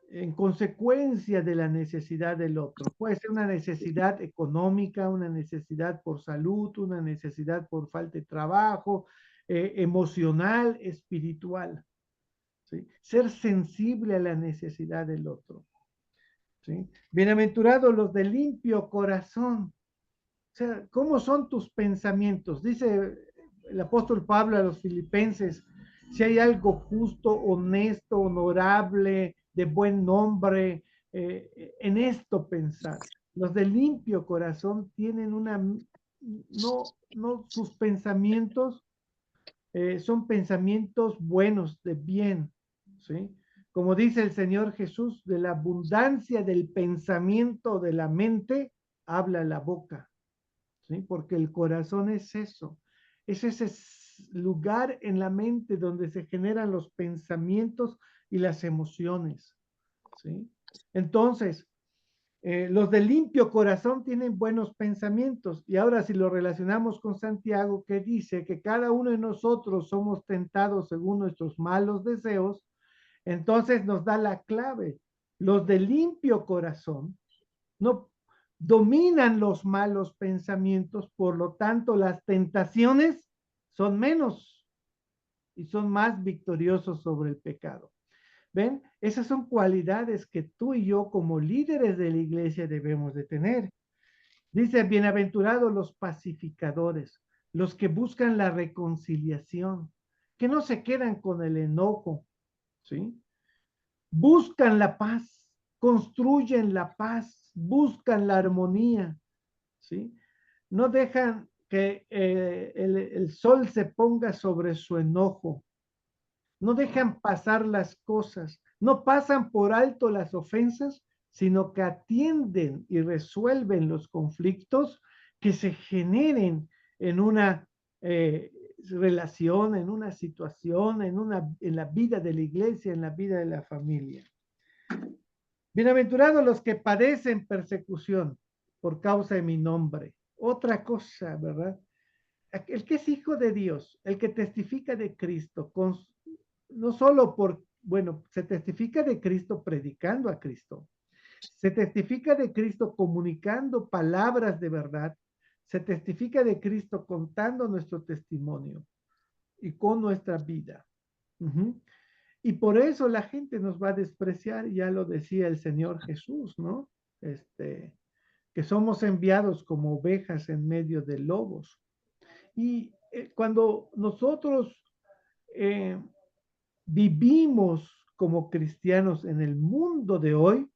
en consecuencia de la necesidad del otro. Puede ser una necesidad económica, una necesidad por salud, una necesidad por falta de trabajo, emocional, espiritual. ¿Sí? Ser sensible a la necesidad del otro. ¿Sí? Bienaventurados los de limpio corazón. O sea, ¿cómo son tus pensamientos? Dice el apóstol Pablo a los filipenses, si hay algo justo, honesto, honorable, de buen nombre, en esto pensar. Los de limpio corazón tienen no sus pensamientos son pensamientos buenos, de bien, ¿sí? Como dice el Señor Jesús, de la abundancia del pensamiento de la mente, habla la boca, ¿sí? Porque el corazón es eso, es ese lugar en la mente donde se generan los pensamientos y las emociones, ¿sí? Entonces, los de limpio corazón tienen buenos pensamientos. Y ahora si lo relacionamos con Santiago, que dice que cada uno de nosotros somos tentados según nuestros malos deseos, entonces nos da la clave. Los de limpio corazón no dominan los malos pensamientos, por lo tanto las tentaciones son menos y son más victoriosos sobre el pecado. ¿Ven? Esas son cualidades que tú y yo como líderes de la iglesia debemos de tener. Dice, bienaventurados los pacificadores, los que buscan la reconciliación, que no se quedan con el enojo, ¿sí? Buscan la paz, construyen la paz, buscan la armonía, ¿sí? No dejan que el sol se ponga sobre su enojo. No dejan pasar las cosas, no pasan por alto las ofensas, sino que atienden y resuelven los conflictos que se generen en una relación, en una situación, en la vida de la iglesia, en la vida de la familia. Bienaventurados los que padecen persecución por causa de mi nombre. Otra cosa, ¿verdad? El que es hijo de Dios, el que testifica de Cristo, no solo se testifica de Cristo predicando a Cristo, se testifica de Cristo comunicando palabras de verdad, se testifica de Cristo contando nuestro testimonio y con nuestra vida. Y por eso la gente nos va a despreciar, ya lo decía el Señor Jesús, ¿no? Que somos enviados como ovejas en medio de lobos. Y cuando nosotros vivimos como cristianos en el mundo de hoy,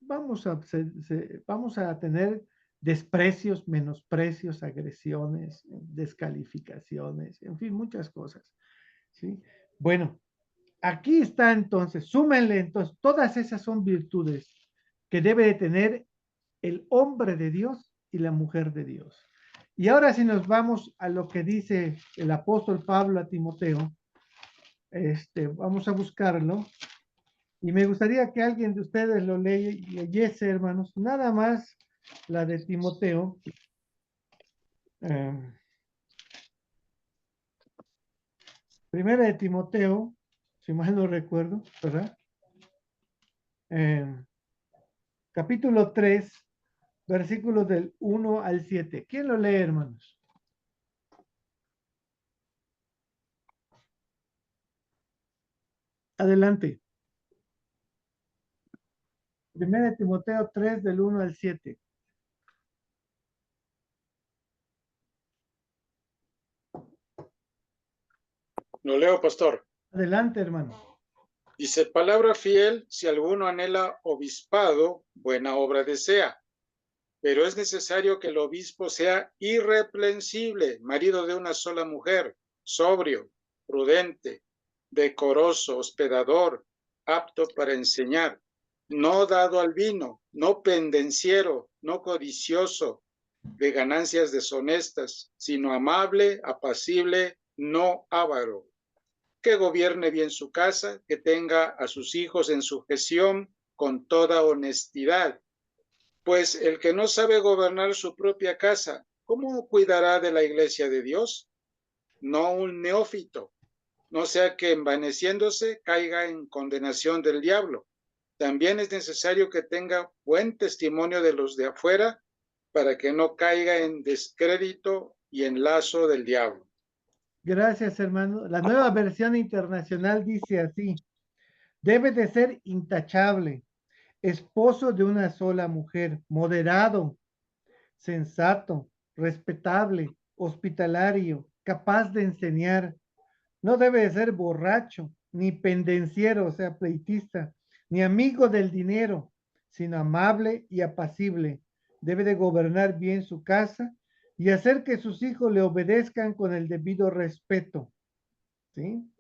vamos a tener desprecios, menosprecios, agresiones, descalificaciones, en fin, muchas cosas, ¿sí? Bueno, aquí está entonces, súmenle entonces, todas esas son virtudes que debe de tener el hombre de Dios y la mujer de Dios. Y ahora si nos vamos a lo que dice el apóstol Pablo a Timoteo, vamos a buscarlo. Y me gustaría que alguien de ustedes lo leyese, hermanos, nada más la de Timoteo. Primera de Timoteo, si mal no recuerdo, ¿verdad? Capítulo 3, versículos del 1 al 7. ¿Quién lo lee, hermanos? Adelante. Primera de Timoteo 3, del 1 al 7. Lo leo, pastor. Adelante, hermano. Dice, palabra fiel, si alguno anhela obispado, buena obra desea. Pero es necesario que el obispo sea irreprensible, marido de una sola mujer, sobrio, prudente, decoroso, hospedador, apto para enseñar, no dado al vino, no pendenciero, no codicioso de ganancias deshonestas, sino amable, apacible, no avaro, que gobierne bien su casa, que tenga a sus hijos en sujeción con toda honestidad. Pues el que no sabe gobernar su propia casa, ¿cómo cuidará de la iglesia de Dios? No un neófito, no sea que envaneciéndose caiga en condenación del diablo. También es necesario que tenga buen testimonio de los de afuera para que no caiga en descrédito y en lazo del diablo. Gracias, hermano. La nueva versión internacional dice así: debe de ser intachable, esposo de una sola mujer, moderado, sensato, respetable, hospitalario, capaz de enseñar. No debe de ser borracho, ni pendenciero, o sea, pleitista, ni amigo del dinero, sino amable y apacible. Debe de gobernar bien su casa y hacer que sus hijos le obedezcan con el debido respeto. ¿Sí?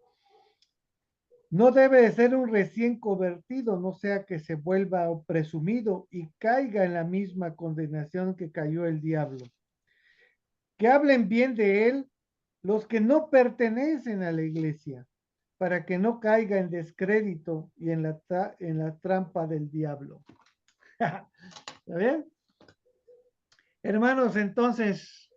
No debe de ser un recién convertido, no sea que se vuelva presumido y caiga en la misma condenación que cayó el diablo. Que hablen bien de él los que no pertenecen a la iglesia, para que no caiga en descrédito y en la trampa del diablo. ¿Está bien? Hermanos, entonces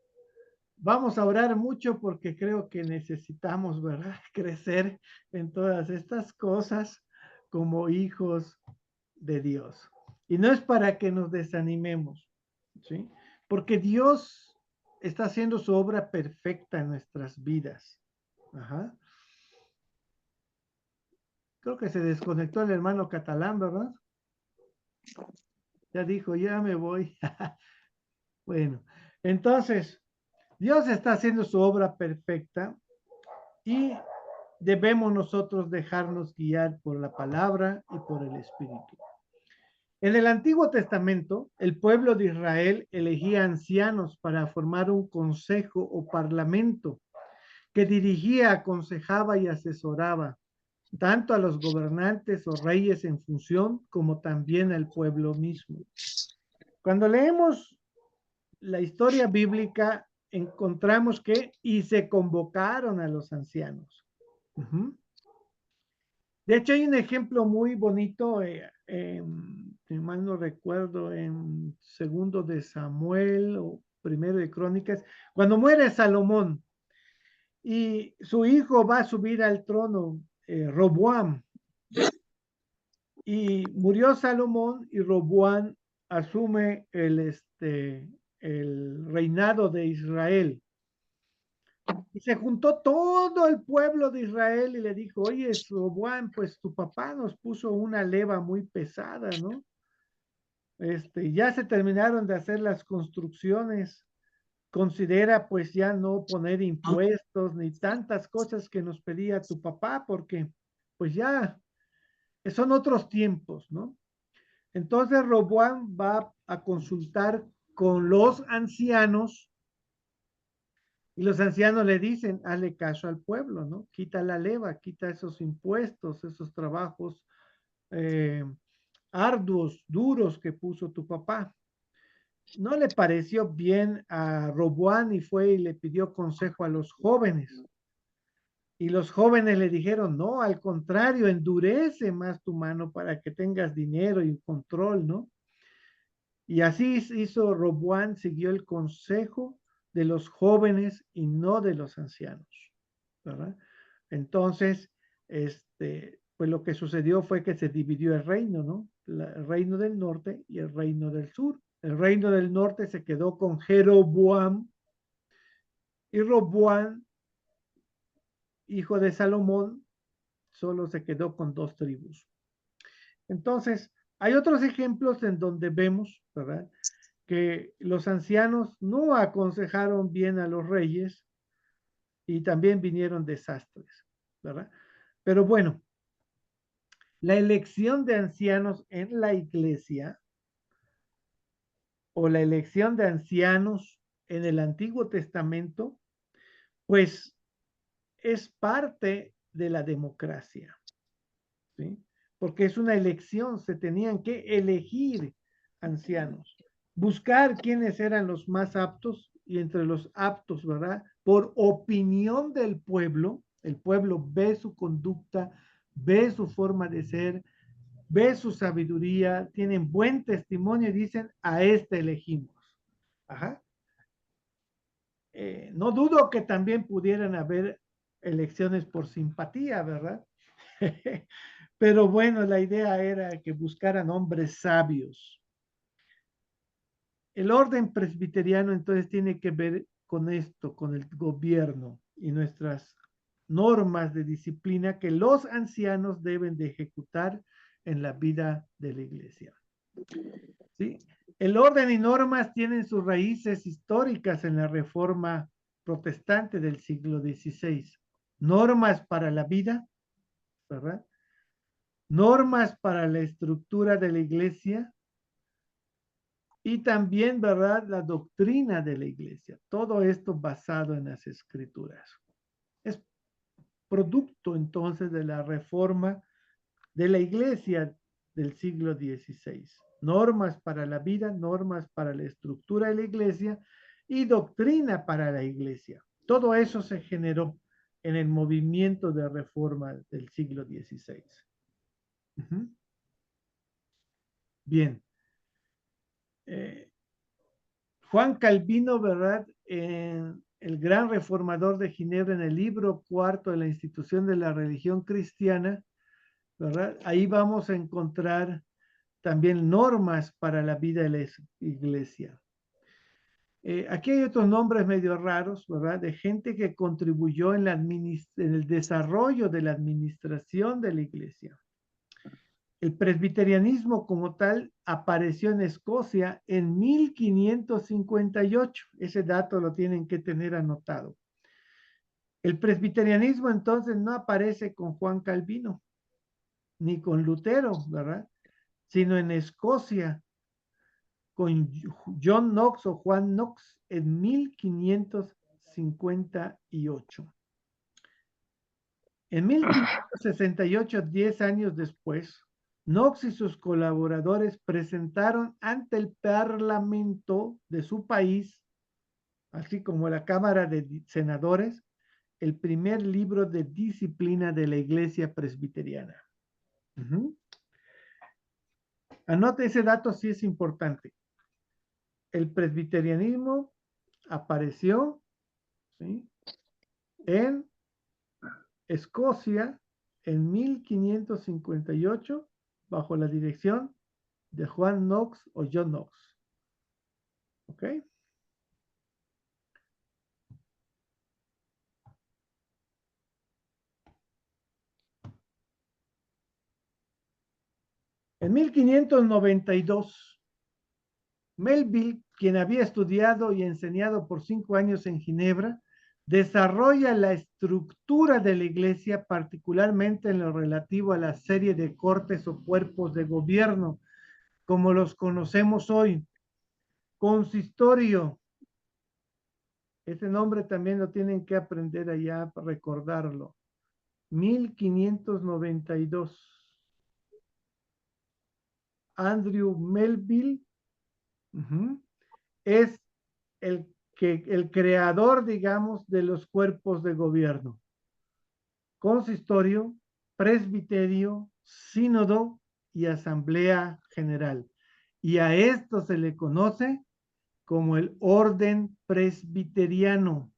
vamos a orar mucho porque creo que necesitamos, ¿verdad?, crecer en todas estas cosas como hijos de Dios. Y no es para que nos desanimemos, ¿sí? Porque Dios está haciendo su obra perfecta en nuestras vidas. Ajá. Creo que se desconectó el hermano catalán, ¿verdad? Ya dijo, ya me voy. Bueno, entonces, Dios está haciendo su obra perfecta y debemos nosotros dejarnos guiar por la palabra y por el Espíritu. En el Antiguo Testamento, el pueblo de Israel elegía ancianos para formar un consejo o parlamento que dirigía, aconsejaba y asesoraba tanto a los gobernantes o reyes en función como también al pueblo mismo. Cuando leemos la historia bíblica, encontramos que y se convocaron a los ancianos. De hecho, hay un ejemplo muy bonito, si mal no recuerdo, en segundo de Samuel o primero de Crónicas, cuando muere Salomón y su hijo va a subir al trono, Roboam, y murió Salomón y Roboam asume el reinado de Israel. Y se juntó todo el pueblo de Israel y le dijo, oye, Roboam, pues tu papá nos puso una leva muy pesada, ¿no? Ya se terminaron de hacer las construcciones. Considera pues ya no poner impuestos ni tantas cosas que nos pedía tu papá, porque pues ya son otros tiempos, ¿no? Entonces Roboam va a consultar con los ancianos y los ancianos le dicen, hazle caso al pueblo, ¿no? Quita la leva, quita esos impuestos, esos trabajos arduos, duros que puso tu papá. No le pareció bien a Roboam y fue y le pidió consejo a los jóvenes. Y los jóvenes le dijeron, no, al contrario, endurece más tu mano para que tengas dinero y control, ¿no? Y así hizo Roboam, siguió el consejo de los jóvenes y no de los ancianos, ¿verdad? Entonces, pues lo que sucedió fue que se dividió el reino, ¿no? El reino del norte y el reino del sur. El reino del norte se quedó con Jeroboam y Roboam, hijo de Salomón, solo se quedó con 2 tribus. Entonces, hay otros ejemplos en donde vemos, ¿verdad?, que los ancianos no aconsejaron bien a los reyes y también vinieron desastres, ¿verdad? Pero bueno, la elección de ancianos en la iglesia o la elección de ancianos en el Antiguo Testamento, pues es parte de la democracia, ¿sí? Porque es una elección, se tenían que elegir ancianos, buscar quiénes eran los más aptos y entre los aptos, ¿verdad? Por opinión del pueblo, el pueblo ve su conducta, ve su forma de ser, ve su sabiduría, tienen buen testimonio y dicen, a este elegimos. Ajá. No dudo que también pudieran haber elecciones por simpatía, ¿verdad? Pero bueno, la idea era que buscaran hombres sabios. El orden presbiteriano entonces tiene que ver con esto, con el gobierno y nuestras normas de disciplina que los ancianos deben de ejecutar en la vida de la iglesia. ¿Sí? El orden y normas tienen sus raíces históricas en la Reforma protestante del siglo XVI. Normas para la vida, ¿verdad? Normas para la estructura de la iglesia y también, ¿verdad?, la doctrina de la iglesia. Todo esto basado en las escrituras. Es producto entonces de la reforma de la iglesia del siglo XVI. Normas para la vida, normas para la estructura de la iglesia y doctrina para la iglesia. Todo eso se generó en el movimiento de reforma del siglo XVI. Bien. Juan Calvino, ¿verdad? El gran reformador de Ginebra, en el libro 4 de la institución de la religión cristiana, ¿verdad? Ahí vamos a encontrar también normas para la vida de la iglesia. Aquí hay otros nombres medio raros, ¿verdad? De gente que contribuyó en el desarrollo de la administración de la iglesia. El presbiterianismo como tal apareció en Escocia en 1558. Ese dato lo tienen que tener anotado. El presbiterianismo entonces no aparece con Juan Calvino, ni con Lutero, ¿verdad? Sino en Escocia, con John Knox o Juan Knox en 1558. En 1568, 10 años después, Knox y sus colaboradores presentaron ante el Parlamento de su país, así como la Cámara de Senadores, el primer libro de disciplina de la Iglesia Presbiteriana. Anote ese dato, sí es importante. El presbiterianismo apareció, ¿sí?, en Escocia en 1558 bajo la dirección de Juan Knox o John Knox. ¿Ok? En 1592, Melville, quien había estudiado y enseñado por 5 años en Ginebra, desarrolla la estructura de la iglesia, particularmente en lo relativo a la serie de cortes o cuerpos de gobierno, como los conocemos hoy. Consistorio. Ese nombre también lo tienen que aprender allá para recordarlo. 1592. Andrew Melville es el creador, digamos, de los cuerpos de gobierno. Consistorio, presbiterio, sínodo y asamblea general. Y a esto se le conoce como el orden presbiteriano.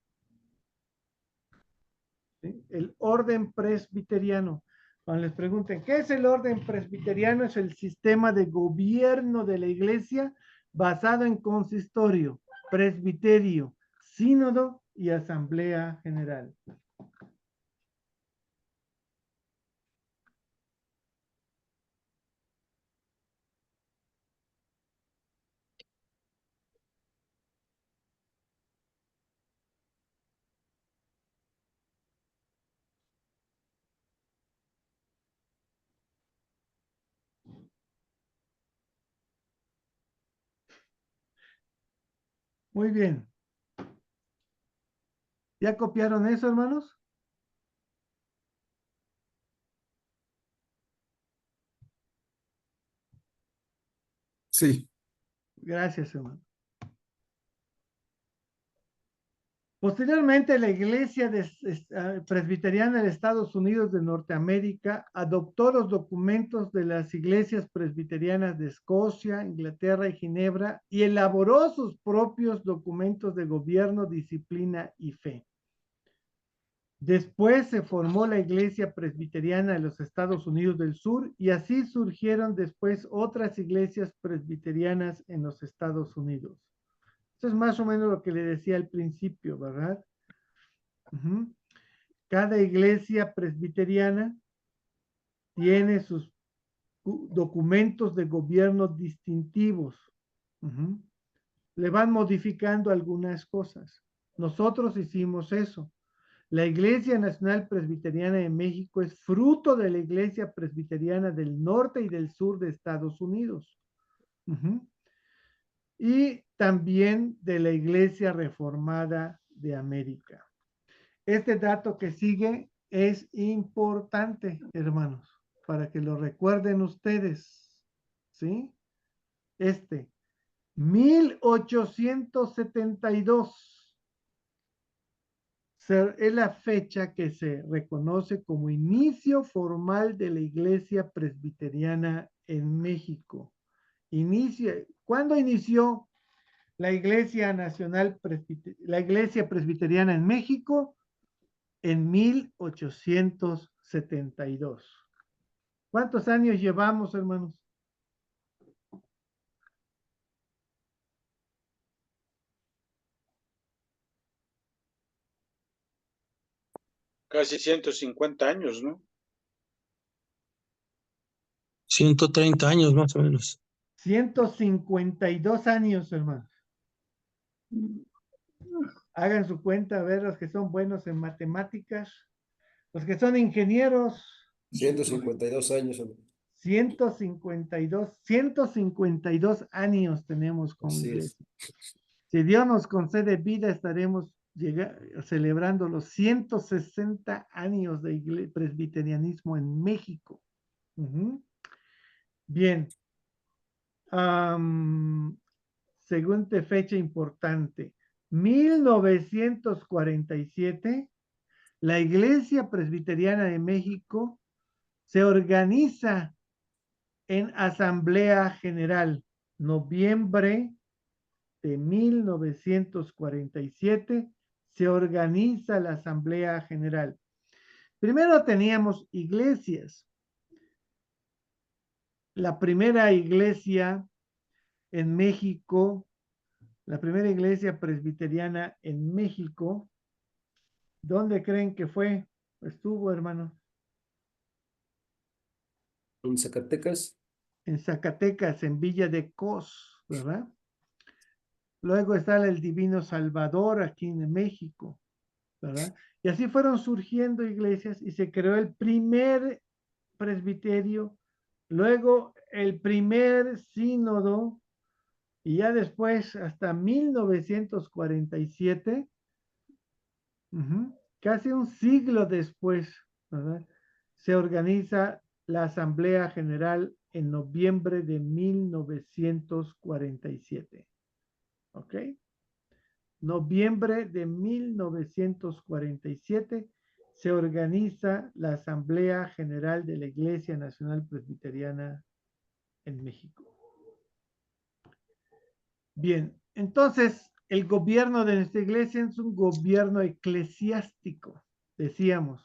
¿Sí? El orden presbiteriano. Cuando les pregunten, ¿qué es el orden presbiteriano? Es el sistema de gobierno de la iglesia basado en consistorio, presbiterio, sínodo y asamblea general. Muy bien. ¿Ya copiaron eso, hermanos? Sí, Gracias, hermano. Posteriormente, la Iglesia Presbiteriana de Estados Unidos de Norteamérica adoptó los documentos de las iglesias presbiterianas de Escocia, Inglaterra y Ginebra y elaboró sus propios documentos de gobierno, disciplina y fe. Después se formó la Iglesia Presbiteriana de los Estados Unidos del Sur y así surgieron después otras iglesias presbiterianas en los Estados Unidos. Eso es más o menos lo que le decía al principio, ¿verdad? Uh-huh. Cada iglesia presbiteriana tiene sus documentos de gobierno distintivos. Uh-huh. Le van modificando algunas cosas. Nosotros hicimos eso. La Iglesia Nacional Presbiteriana de México es fruto de la Iglesia Presbiteriana del Norte y del Sur de Estados Unidos. Uh-huh. Y también de la Iglesia Reformada de América. Este dato que sigue es importante, hermanos, para que lo recuerden ustedes, ¿sí? 1872 es la fecha que se reconoce como inicio formal de la Iglesia Presbiteriana en México. ¿Cuándo inició la Iglesia Nacional la Iglesia Presbiteriana en México? En 1872. ¿Cuántos años llevamos, hermanos? Casi 150 años, ¿no? 130 años más o menos. 152 años, hermanos. Hagan su cuenta, a ver los que son buenos en matemáticas, los que son ingenieros. 152 años. 152 años tenemos como Así iglesia. es. Si Dios nos concede vida, estaremos celebrando los 160 años de presbiterianismo en México. Uh-huh. Bien. Segunda fecha importante. 1947, la Iglesia Presbiteriana de México se organiza en Asamblea General. Noviembre de 1947 se organiza la Asamblea General. Primero teníamos iglesias. La primera iglesia en México, la primera iglesia presbiteriana en México, ¿dónde creen que fue? Estuvo, hermano. En Zacatecas. En Zacatecas, en Villa de Cos, ¿verdad? Luego está el Divino Salvador aquí en México, ¿verdad? Y así fueron surgiendo iglesias y se creó el primer presbiterio, luego el primer sínodo, y ya después, hasta 1947, casi un siglo después, ¿verdad? Se organiza la Asamblea General en noviembre de 1947. ¿Ok? Noviembre de 1947 se organiza la Asamblea General de la Iglesia Nacional Presbiteriana en México. Bien, Entonces, el gobierno de nuestra iglesia es un gobierno eclesiástico, decíamos.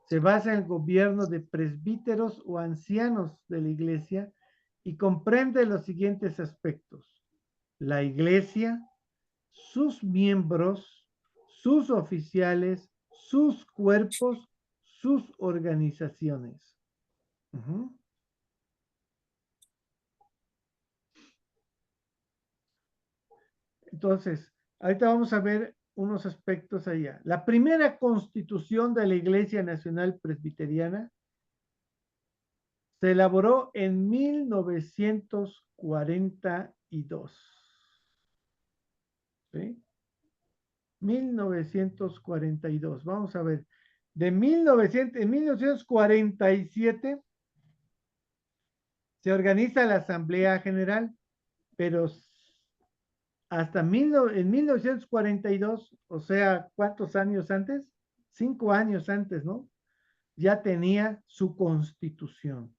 Se basa en el gobierno de presbíteros o ancianos de la iglesia y comprende los siguientes aspectos: la iglesia, sus miembros, sus oficiales, sus cuerpos, sus organizaciones. Ujú. Entonces, ahorita vamos a ver unos aspectos allá. La primera constitución de la Iglesia Nacional Presbiteriana se elaboró en 1942. ¿Sí? 1942. Vamos a ver. En 1947 se organiza la Asamblea General, pero en 1942, o sea, ¿cuántos años antes? 5 años antes, ¿no? Ya tenía su constitución.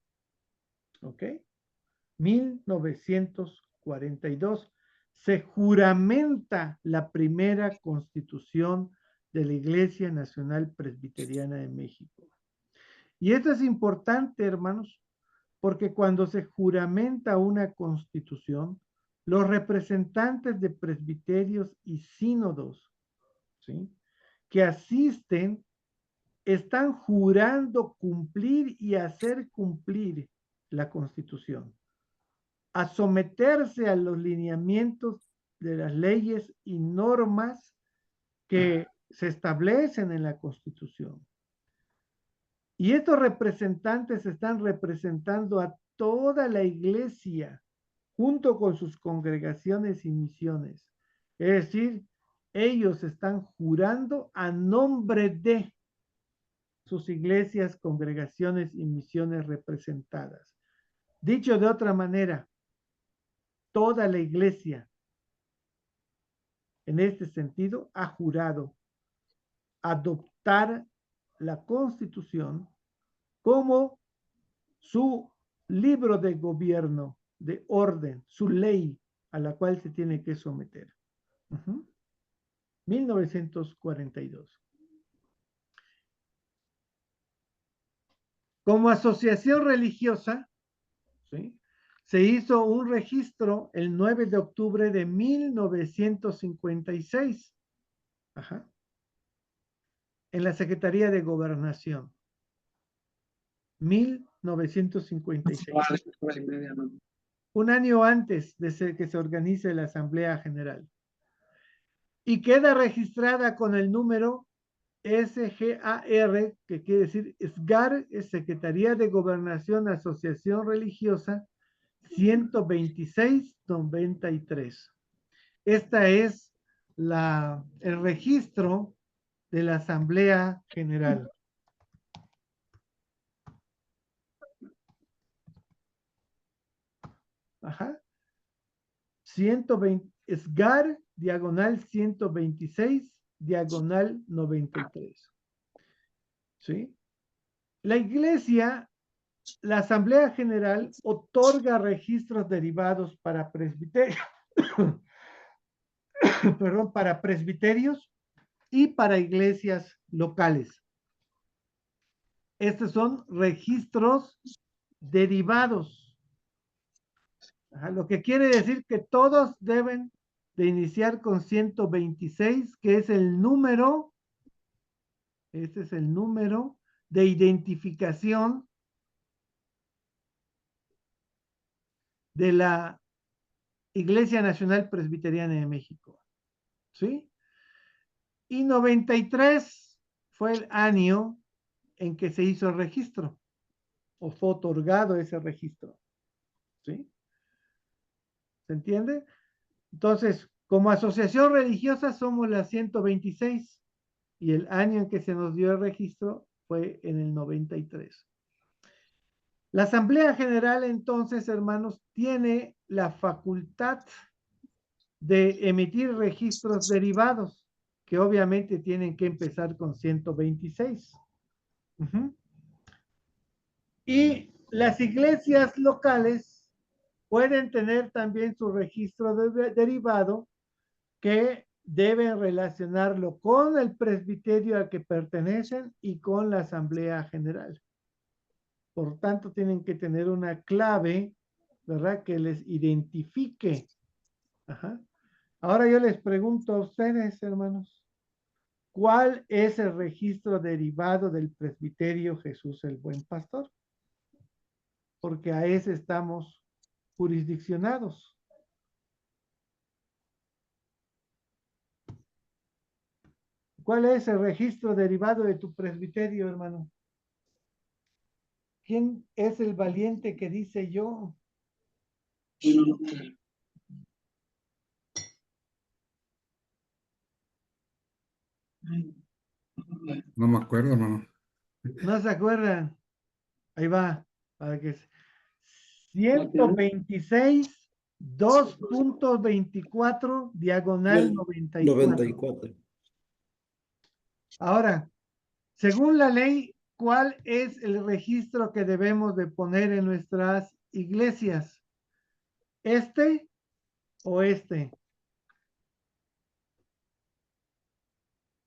¿Ok? 1942 se juramenta la primera constitución de la Iglesia Nacional Presbiteriana de México. Y esto es importante, hermanos, porque cuando se juramenta una constitución, los representantes de presbiterios y sínodos, ¿sí?, que asisten, están jurando cumplir y hacer cumplir la Constitución, a someterse a los lineamientos de las leyes y normas que se establecen en la Constitución. Y estos representantes están representando a toda la iglesia junto con sus congregaciones y misiones. Es decir, ellos están jurando a nombre de sus iglesias, congregaciones y misiones representadas. Dicho de otra manera, toda la iglesia, en este sentido, ha jurado adoptar la Constitución como su libro de gobierno, de orden, su ley a la cual se tiene que someter. 1942. Como asociación religiosa, ¿sí?, se hizo un registro el 9 de octubre de 1956. Ajá. En la Secretaría de Gobernación. 1956. Un año antes de que se organice la Asamblea General. Y queda registrada con el número SGAR, que quiere decir SGAR, es Secretaría de Gobernación Asociación Religiosa 12693. Esta es el registro de la Asamblea General. Ajá. 120, SGAR, diagonal 126, diagonal 93. ¿Sí? La iglesia, la Asamblea General, otorga registros derivados para presbiterios, perdón, para presbiterios y para iglesias locales. Estos son registros derivados. Ajá, lo que quiere decir que todos deben de iniciar con 126, que es el número, este es el número de identificación de la Iglesia Nacional Presbiteriana de México. ¿Sí? Y 93 fue el año en que se hizo el registro, o fue otorgado ese registro. ¿Sí? ¿Se entiende? Entonces, como asociación religiosa somos la 126 y el año en que se nos dio el registro fue en el 93. La Asamblea General, entonces, hermanos, tiene la facultad de emitir registros derivados, que obviamente tienen que empezar con 126. Y las iglesias locales pueden tener también su registro derivado que deben relacionarlo con el presbiterio al que pertenecen y con la asamblea general. Por tanto, tienen que tener una clave, ¿verdad? Que les identifique. Ajá. Ahora yo les pregunto a ustedes, hermanos, ¿cuál es el registro derivado del presbiterio Jesús el Buen Pastor? Porque a ese estamos jurisdiccionados. ¿Cuál es el registro derivado de tu presbiterio, hermano? ¿Quién es el valiente que dice yo? No me acuerdo, hermano. ¿No se acuerdan? Ahí va, para que 126, 2.24, diagonal 94. 94. Ahora, según la ley, ¿cuál es el registro que debemos de poner en nuestras iglesias? ¿Este o este?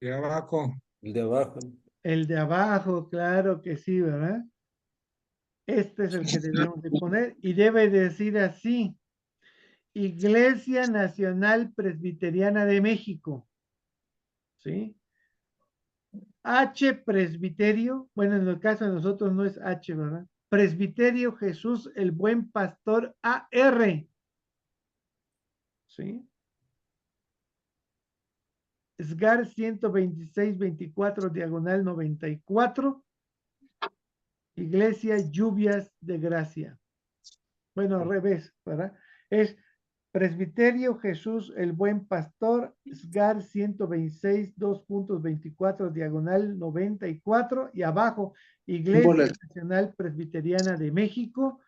De abajo. El de abajo. El de abajo, claro que sí, ¿verdad? Este es el que debemos de poner y debe decir así: Iglesia Nacional Presbiteriana de México, ¿sí? H Presbiterio, bueno, en el caso de nosotros no es H, ¿verdad? Presbiterio Jesús el Buen Pastor AR, ¿sí? SGAR 126-24, diagonal 94, Iglesia Lluvias de Gracia. Bueno, al revés, ¿verdad? Es Presbiterio Jesús el Buen Pastor, SGAR 126, 2.24, diagonal 94, y abajo, Iglesia Nacional Presbiteriana de México,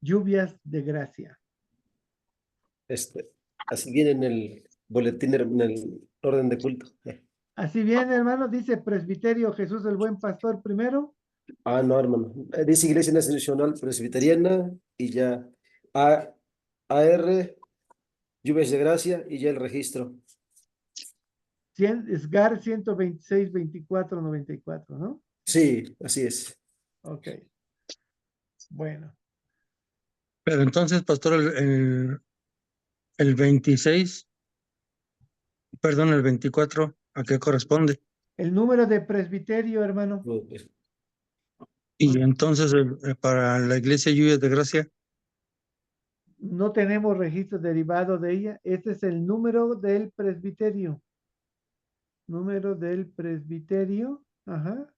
Lluvias de Gracia. Así viene en el boletín, en el orden de culto. Así bien, hermano, dice Presbiterio Jesús el Buen Pastor primero. Ah, no, hermano. Dice Iglesia Nacional Presbiteriana y ya. AR, Lluvias de Gracia y ya el registro. SGAR 126, 24, 94, ¿no? Sí, así es. Ok. Bueno. Pero entonces, pastor, el 26, perdón, el 24, ¿a qué corresponde? El número de presbiterio, hermano. Y entonces, para la iglesia Lluvia de Gracia, No tenemos registro derivado de ella. Este es el número del presbiterio. Número del presbiterio. Ajá.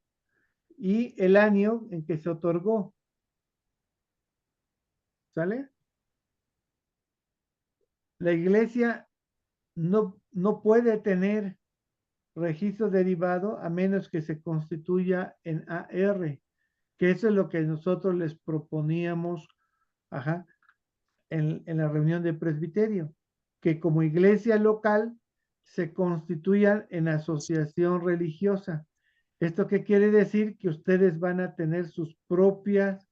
Y el año en que se otorgó. ¿Sale? La iglesia no puede tener registro derivado a menos que se constituya en AR, que eso es lo que nosotros les proponíamos, ajá, en la reunión de presbiterio, que como iglesia local se constituyan en asociación religiosa. ¿Esto qué quiere decir? Que ustedes van a tener sus propias,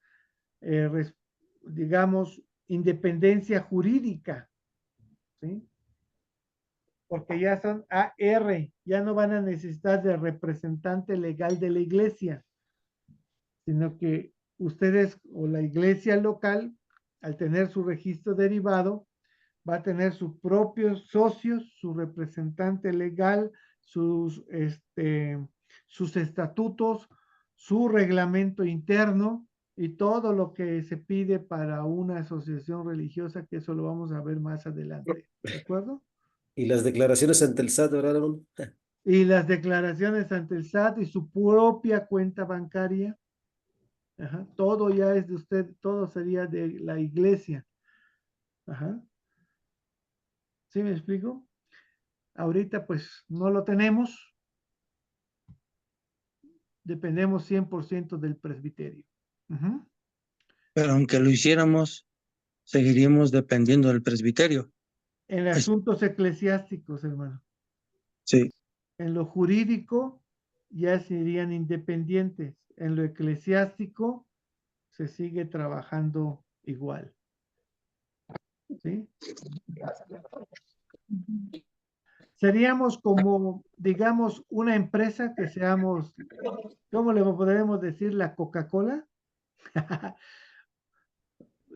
digamos, independencia jurídica, ¿sí? Porque ya son AR, ya no van a necesitar de representante legal de la iglesia, sino que ustedes o la iglesia local, al tener su registro derivado, va a tener sus propios socios, su representante legal, sus estatutos, su reglamento interno y todo lo que se pide para una asociación religiosa, que eso lo vamos a ver más adelante. ¿De acuerdo? Y las declaraciones ante el SAT, ¿verdad, hermano? Y las declaraciones ante el SAT y su propia cuenta bancaria. Ajá, todo ya es de usted, todo sería de la iglesia. Ajá. ¿Sí me explico? Ahorita pues no lo tenemos. Dependemos 100% del presbiterio. Ajá. pero aunque lo hiciéramos, seguiríamos dependiendo del presbiterio. En asuntos eclesiásticos, hermano. Sí. En lo jurídico ya serían independientes. En lo eclesiástico se sigue trabajando igual. ¿Sí? Seríamos como, digamos, una empresa que seamos, ¿cómo le podemos decir? La Coca-Cola.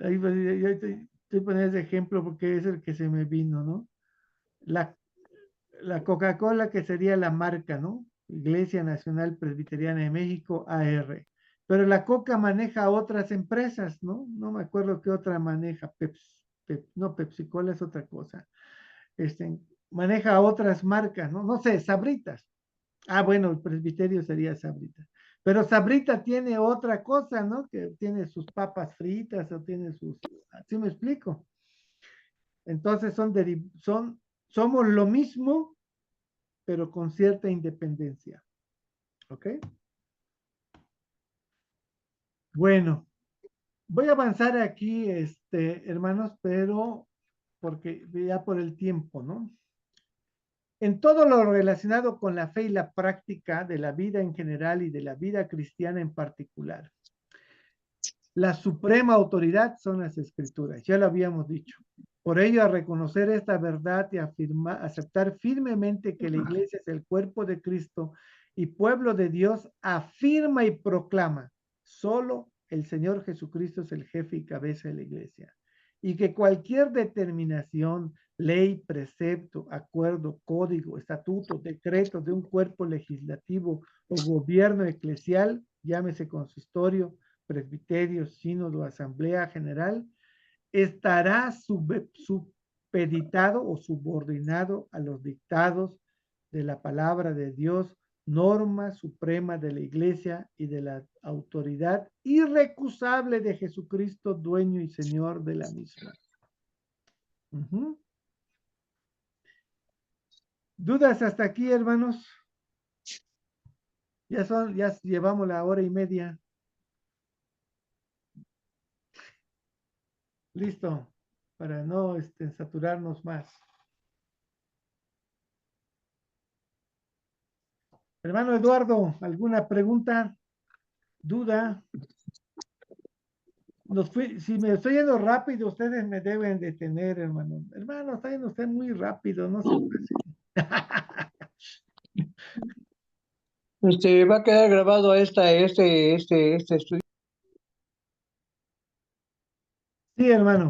Ahí, pues, yo estoy poniendo ese ejemplo porque es el que se me vino, ¿no? La, la Coca-Cola que sería la marca, ¿no? Iglesia Nacional Presbiteriana de México, AR. Pero la Coca maneja otras empresas, ¿no? No me acuerdo qué otra maneja. No, Pepsi-Cola es otra cosa. Maneja otras marcas, ¿no? No sé, Sabritas. Ah, bueno, el presbiterio sería Sabrita. Pero Sabrita tiene otra cosa, ¿no? Que tiene sus papas fritas o tiene sus... ¿Sí me explico? Entonces somos lo mismo, pero con cierta independencia. ¿Ok? Bueno, voy a avanzar aquí, hermanos, pero porque ya por el tiempo, ¿no? En todo lo relacionado con la fe y la práctica de la vida en general y de la vida cristiana en particular, la suprema autoridad son las escrituras, ya lo habíamos dicho. Por ello, a reconocer esta verdad y aceptar firmemente que la iglesia es el cuerpo de Cristo y pueblo de Dios, afirma y proclama, solo el Señor Jesucristo es el jefe y cabeza de la iglesia. Y que cualquier determinación, ley, precepto, acuerdo, código, estatuto, decreto de un cuerpo legislativo o gobierno eclesial, llámese consistorio, presbiterio, sínodo, asamblea general, estará supeditado o subordinado a los dictados de la palabra de Dios, norma suprema de la iglesia y de la autoridad irrecusable de Jesucristo, dueño y señor de la misma. ¿Dudas hasta aquí, hermanos? Ya llevamos la hora y media. Listo, para no saturarnos más. Hermano Eduardo, ¿alguna pregunta? ¿Duda? Si me estoy yendo rápido, ustedes me deben detener, hermano. Hermano, está yendo usted muy rápido, no se pase. Va a quedar grabado este estudio. Sí, hermano.